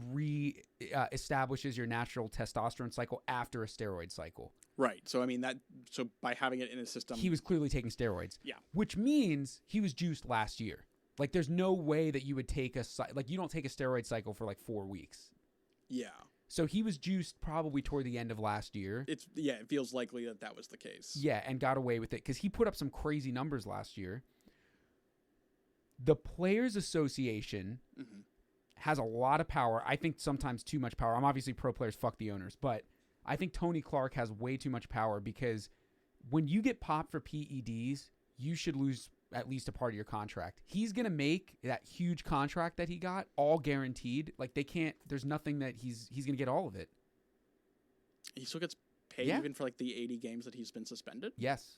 establishes your natural testosterone cycle after a steroid cycle.
Right. So, I mean, so by having it in his system...
He was clearly taking steroids.
Yeah.
Which means he was juiced last year. Like, there's no way that you would take you don't take a steroid cycle for, like, 4 weeks.
Yeah.
So he was juiced probably toward the end of last year.
It feels likely that was the case.
Yeah, and got away with it because he put up some crazy numbers last year. The Players Association has a lot of power. I think sometimes too much power. I'm obviously pro players, fuck the owners, but I think Tony Clark has way too much power because when you get popped for PEDs, you should lose at least a part of your contract. He's going to make that huge contract that he got all guaranteed. Like they can't, there's nothing that he's going to get all of it.
He still gets paid even for like the 80 games that he's been suspended?
Yes.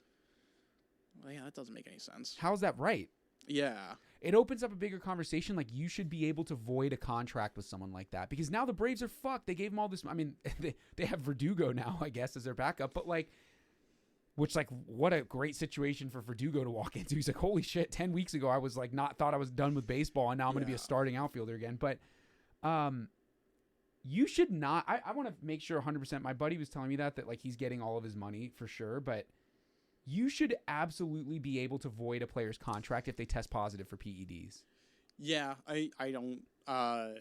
Well, yeah, that doesn't make any sense.
How's that right?
Yeah.
It opens up a bigger conversation. Like, you should be able to void a contract with someone like that because now the Braves are fucked. They gave him all this. I mean, they have Verdugo now, I guess, as their backup. But, like, which, like, what a great situation for Verdugo to walk into. He's like, holy shit, 10 weeks ago I was, like, thought I was done with baseball, and now I'm going to be a starting outfielder again. But you should not. I want to make sure 100%. My buddy was telling me that, like, he's getting all of his money for sure. But you should absolutely be able to void a player's contract if they test positive for PEDs.
Yeah, I don't I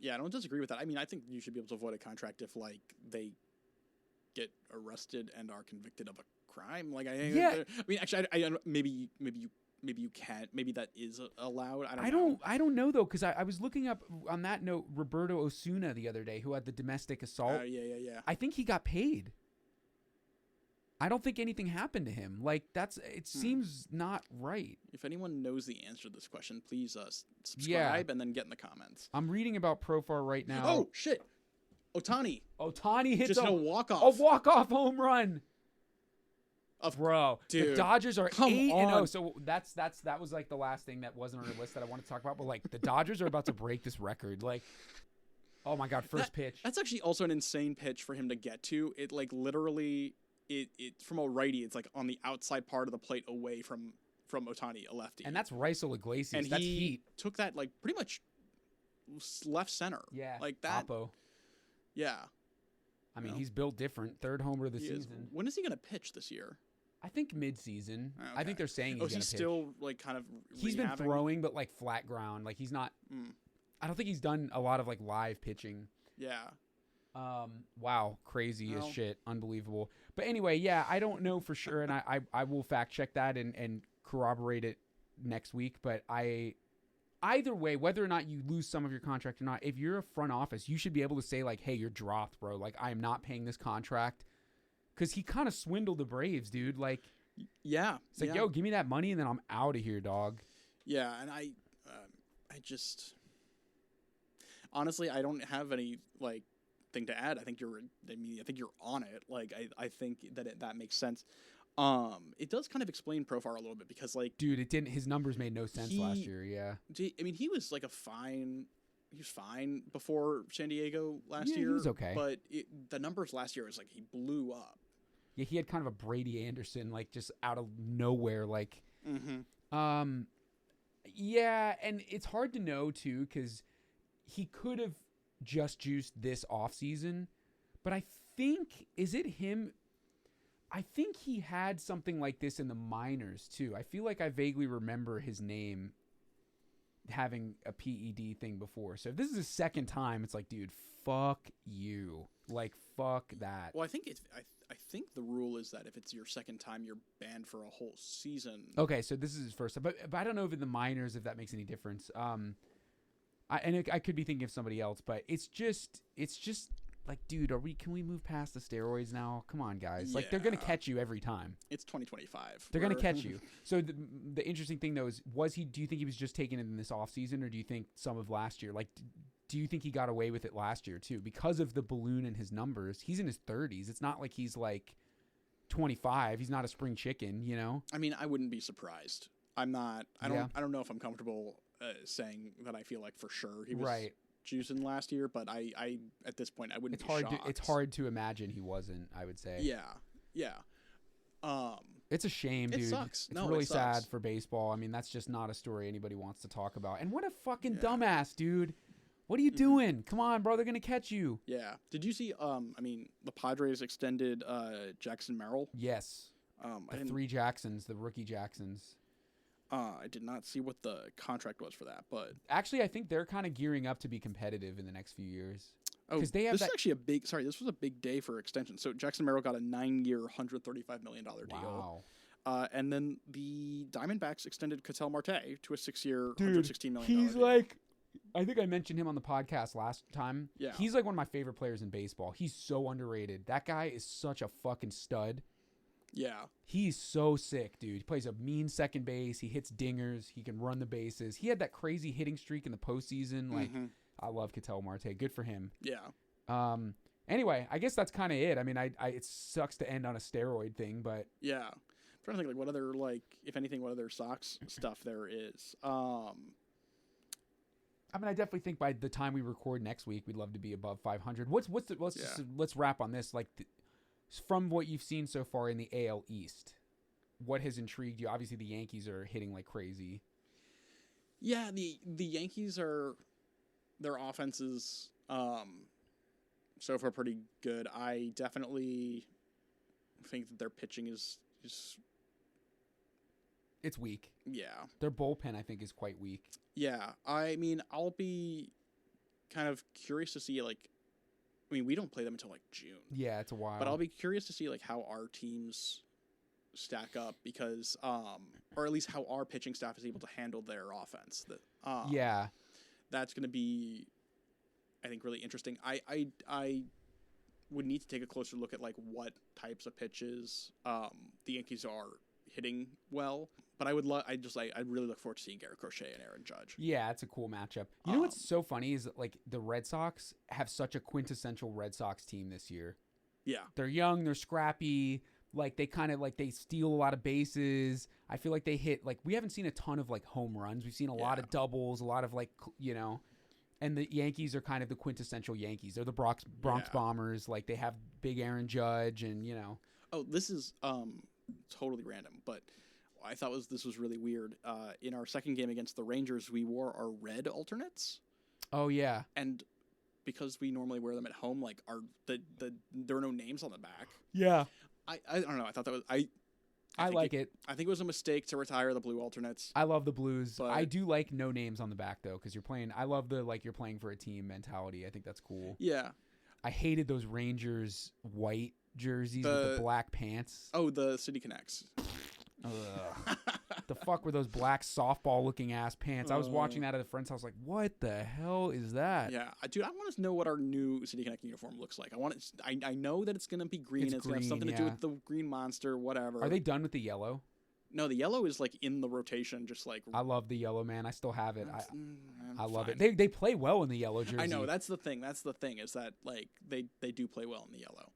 don't disagree with that. I mean, I think you should be able to void a contract if like they get arrested and are convicted of a crime. Like I mean, actually, I maybe you can't. Maybe that is allowed. I don't know
though, because I was looking up on that note Roberto Osuna the other day, who had the domestic assault.
Yeah.
I think he got paid. I don't think anything happened to him. Like, it seems not right.
If anyone knows the answer to this question, please subscribe and then get in the comments.
I'm reading about Profar right now.
Oh, shit. Ohtani
hits
just a walk-off.
A walk-off home run. Bro,
dude,
the Dodgers are 8-0. So that was like the last thing that wasn't on our list that I wanted to talk about. But, like, the Dodgers are about to break this record. Like, oh, my God, first pitch.
That's actually also an insane pitch for him to get to. It, like, literally... It from a righty, it's like on the outside part of the plate away from Ohtani, a lefty.
And that's Raisel Iglesias.
And
that's heat.
Took that like pretty much left center.
Yeah.
Like that.
Oppo.
Yeah.
I mean, he's built different. Third homer of the season.
When is he going to pitch this year?
I think mid-season. Okay. I think they're saying he's going to pitch.
Still like kind of
He's been throwing, but like flat ground. Like he's not. I don't think he's done a lot of like live pitching.
Yeah.
Wow, crazy as shit, unbelievable. But anyway, yeah, I don't know for sure, and I will fact check that and corroborate it next week. But either way, whether or not you lose some of your contract or not, if you're a front office, you should be able to say like, hey, you're dropped, bro. Like, I am not paying this contract, because he kind of swindled the Braves, dude. Like, it's like, yo, give me that money and then I'm out of here, dog.
Yeah, and I just honestly, I don't have any like thing to add. I think you're on it. Like I think that makes sense. It does kind of explain Profar a little bit because like,
dude, his numbers made no sense last year. Yeah.
I mean, he was fine before San Diego last year.
He was okay.
But the numbers last year was like, he blew up.
Yeah. He had kind of a Brady Anderson, like just out of nowhere. Like, yeah. And it's hard to know too, cause he could have just juiced this offseason, but I think, is it him? I think he had something like this in the minors too. I feel like I vaguely remember his name having a PED thing before. So if this is his second time, it's like, dude, fuck you. Like, fuck that.
Well, I think I think the rule is that if it's your second time, you're banned for a whole season.
Okay, so this is his first time, but I don't know if in the minors if that makes any difference. I could be thinking of somebody else, but it's just like, dude, can we move past the steroids now? Come on, guys. Yeah. Like, they're going to catch you every time.
It's 2025.
They're going to catch you. So the interesting thing though is, do you think he was just taking it in this off season, or do you think some of last year? Like, do you think he got away with it last year too? Because of the balloon in his numbers, he's in his 30s. It's not like he's like 25. He's not a spring chicken, you know?
I mean, I wouldn't be surprised. I don't know if I'm comfortable saying that I feel like for sure he was juicing last year, but I at this point I wouldn't be shocked.
It's hard to imagine he wasn't, I would say.
Yeah.
It's a shame, dude.
It sucks.
It's really sad for baseball. I mean, that's just not a story anybody wants to talk about. And what a fucking dumbass, dude. What are you doing? Come on, bro. They're going to catch you.
Yeah. Did you see, the Padres extended Jackson Merrill?
Yes. The 3 Jacksons, the rookie Jacksons.
I did not see what the contract was for that, but
actually, I think they're kind of gearing up to be competitive in the next few years.
Oh, this is actually this was a big day for extension. So Jackson Merrill got a 9-year, $135 million deal. And then the Diamondbacks extended Ketel Marte to a 6-year,
Dude,
$116 million
he's
deal.
like, I think I mentioned him on the podcast last time.
Yeah.
He's like one of my favorite players in baseball. He's so underrated. That guy is such a fucking stud.
Yeah.
He's so sick, dude. He plays a mean second base. He hits dingers. He can run the bases. He had that crazy hitting streak in the postseason. Like, I love Ketel Marte. Good for him.
Yeah.
Anyway, I guess that's kind of it. I mean, it sucks to end on a steroid thing, but
Yeah. I'm trying to think, like, what other, like, if anything, what other Sox stuff there is.
I mean, I definitely think by the time we record next week, we'd love to be above 500. Let's wrap on this. Like, from what you've seen so far in the AL East, what has intrigued you? Obviously, the Yankees are hitting like crazy.
Yeah, the Yankees are, their offense is so far pretty good. I definitely think that their pitching is
it's weak.
Yeah.
Their bullpen, I think, is quite weak.
Yeah. I mean, I'll be kind of curious to see, like, I mean, we don't play them until, like, June.
Yeah, it's a while.
But I'll be curious to see, like, how our teams stack up because, or at least how our pitching staff is able to handle their offense.
Yeah.
That's going to be, I think, really interesting. I would need to take a closer look at, like, what types of pitches the Yankees are hitting well. But I'd really look forward to seeing Garrett Crochet and Aaron Judge.
Yeah, it's a cool matchup. You know what's so funny is that, like, the Red Sox have such a quintessential Red Sox team this year.
Yeah.
They're young, they're scrappy, like they kind of like they steal a lot of bases. I feel like they hit, like, we haven't seen a ton of like home runs. We've seen a lot of doubles, a lot of like, you know, and the Yankees are kind of the quintessential Yankees. They're the Bronx Bombers. Like, they have big Aaron Judge and, you know.
Oh, this is totally random, but I thought this was really weird. In our second game against the Rangers, we wore our red alternates.
Oh yeah,
and because we normally wear them at home, like there are no names on the back.
Yeah,
I don't know. I thought that was
I like it.
I think it was a mistake to retire the blue alternates.
I love the blues.
But
I do like no names on the back though, because you're playing. I love the like you're playing for a team mentality. I think that's cool.
Yeah,
I hated those Rangers white jerseys with the black pants.
Oh, the City Connects.
The fuck were those black softball looking ass pants? I was watching that at a friend's house, like, what the hell is that?
Yeah, dude, I want to know what our new City Connect uniform looks like. I know that it's gonna be green. It's gonna have something to do with the green monster, whatever.
Are they done with the yellow?
No, the yellow is like in the rotation, just like.
I love the yellow, man. I still have it. I love
fine.
it. They play well in the yellow jersey.
I know, that's the thing. That's the thing is that like they do play well in the yellow.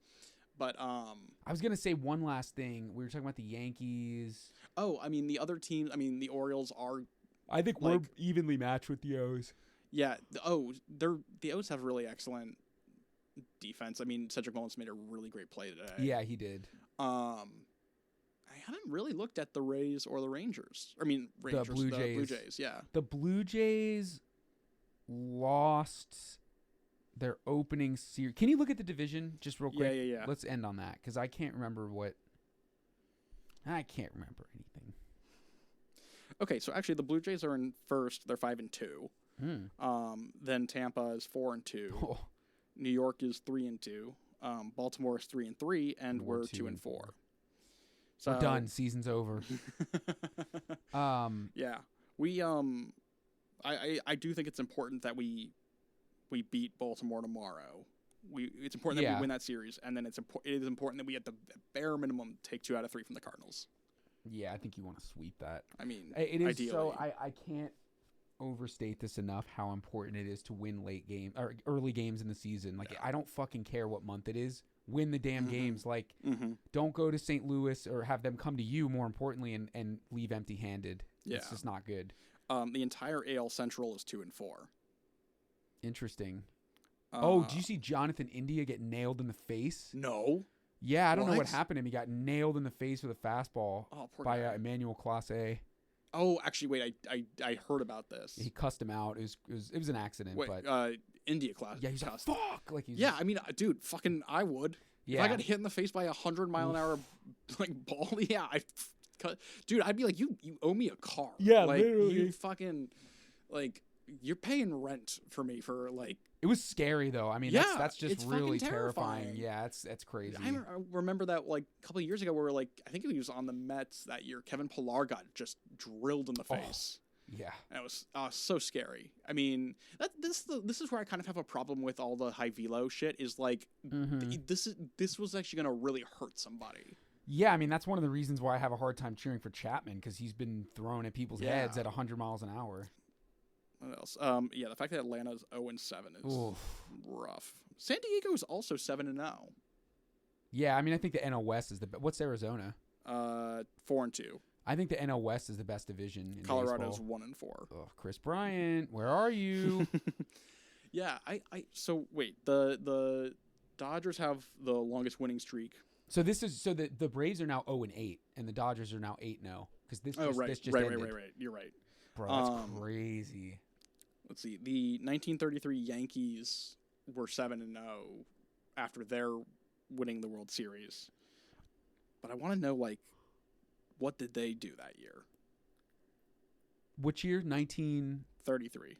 But I
was gonna say one last thing. We were talking about the Yankees.
Oh, I mean the other teams. I mean the Orioles are.
I think we're evenly matched with the O's.
Yeah. The O's have really excellent defense. I mean, Cedric Mullins made a really great play today.
Yeah, he did.
I haven't really looked at the Rays or the Rangers. I mean, Rangers,
the Blue
Jays. Yeah.
The Blue Jays lost their opening series. Can you look at the division just real quick?
Yeah.
Let's end on that because I can't remember anything.
Okay, so actually the Blue Jays are in first. They're 5-2. Then Tampa is 4-2.
Oh.
New York is 3-2. Baltimore is 3-3, and we're 2-4. So
we're done. Season's over.
Yeah, we I do think it's important that we beat Baltimore tomorrow. It's important that we win that series, and then it is important that we at the bare minimum take 2 out of 3 from the Cardinals.
Yeah, I think you want to sweep that.
I mean,
it is
ideally.
so. I can't overstate this enough how important it is to win late game or early games in the season. Like, I don't fucking care what month it is. Win the damn games. Like, don't go to St. Louis or have them come to you, more importantly, and leave empty-handed.
Yeah.
It's just not good.
The entire AL Central is 2-4.
Interesting. Do you see Jonathan India get nailed in the face?
No.
Yeah, I don't know what happened to him. He got nailed in the face with a fastball by Emmanuel Clase.
Oh, actually, wait. I heard about this.
He cussed him out. It was an accident.
Wait,
but
India class.
Yeah, he's like, fuck. Like,
yeah, I mean, dude, fucking, I would.
Yeah.
If I got hit in the face by 100-mile-an-hour like ball, yeah, dude, I'd be like, you owe me a car.
Yeah,
like,
literally.
You fucking, like, you're paying rent for me for like.
It was scary though. I mean,
Yeah,
that's just
it's
really
fucking
terrifying. Yeah, it's crazy.
I remember that like a couple of years ago, where like I think he was on the Mets that year. Kevin Pillar got just drilled in the face.
Yeah,
and it was so scary. I mean, this is where I kind of have a problem with all the high velo shit. Is like this was actually gonna really hurt somebody.
Yeah, I mean that's one of the reasons why I have a hard time cheering for Chapman, because he's been thrown at people's heads at 100 miles an hour.
What else? The fact that Atlanta's 0-7 is rough. San Diego is also 7-0.
Yeah, I mean I think the NL West is the what's Arizona?
4-2.
I think the NL West is the best division in
Colorado's
baseball.
1-4.
Oh, Chris Bryant, where are you?
Yeah, so wait, the Dodgers have the longest winning streak.
So the Braves are now 0-8 and the Dodgers are now 8-0 because this just ended.
Right. You're right.
Bro, that's crazy.
Let's see. The 1933 Yankees were 7-0 after their winning the World Series. But I want to know, like, what did they do that year?
Which year? 1933.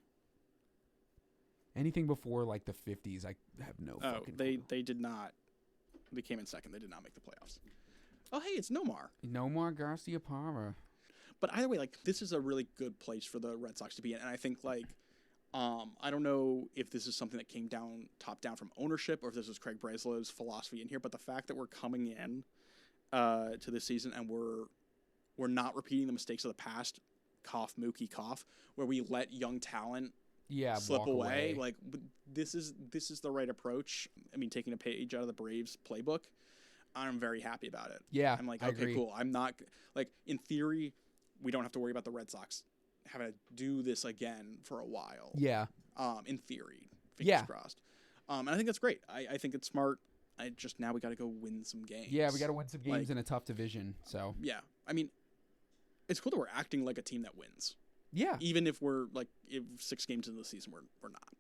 Anything before like the 50s, I have no fucking clue.
They did not. They came in second. They did not make the playoffs. Oh, hey, it's Nomar.
Nomar Garciaparra.
But either way, like, this is a really good place for the Red Sox to be in. And I think, like, I don't know if this is something that came top down from ownership, or if this was Craig Braslow's philosophy in here. But the fact that we're coming in to this season and we're not repeating the mistakes of the past, cough, Mookie, cough, where we let young talent slip away. Like, this is the right approach. I mean, taking a page out of the Braves playbook, I'm very happy about it.
Yeah,
I'm like,
I
okay,
agree.
cool. I'm not like, in theory, we don't have to worry about the Red Sox having to do this again for a while.
Yeah.
In theory, fingers crossed. And I think that's great. I think it's smart. Now we got to go win some games.
Yeah, we got to win some games in a tough division. So
yeah, I mean, it's cool that we're acting like a team that wins.
Yeah.
Even if we're like, if 6 games into the season we're not.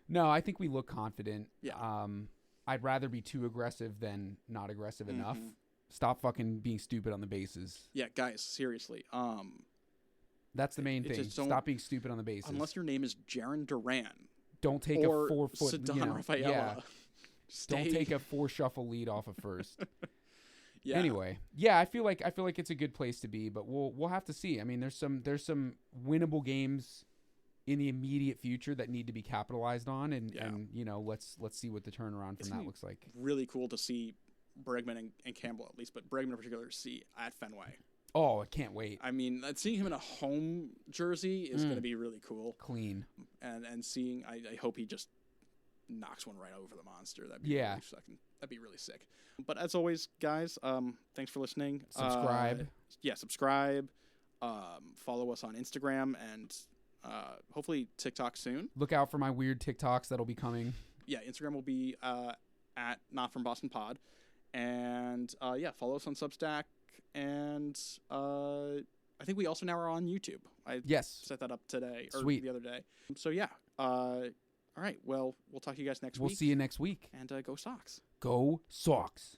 No, I think we look confident.
Yeah.
I'd rather be too aggressive than not aggressive enough. Stop fucking being stupid on the bases.
Yeah, guys, seriously.
That's the main thing. Stop being stupid on the bases.
Unless your name is Jaron Duran.
Don't take a 4-foot.
Ceddanne Rafaela.
Yeah. Don't take a 4 shuffle lead off of first.
Yeah.
Anyway, yeah, I feel like it's a good place to be, but we'll have to see. I mean, there's some winnable games in the immediate future that need to be capitalized on, and you know, let's see what the turnaround from that looks like.
Really cool to see Bregman and Campbell, at least, but Bregman in particular, see at Fenway.
Oh, I can't wait.
I mean, seeing him in a home jersey is going to be really cool.
Clean.
And seeing, I hope he just knocks one right over the monster. That'd be that'd be really sick. But as always, guys, thanks for listening.
Subscribe.
Subscribe. Follow us on Instagram and hopefully TikTok soon.
Look out for my weird TikToks that'll be coming.
Yeah, Instagram will be at Not From Boston Pod. And follow us on Substack. And I think we also now are on YouTube. I set that up today or the other day. So yeah. All right. Well, we'll talk to you guys next week.
We'll see you next week.
And go Sox.
Go Sox.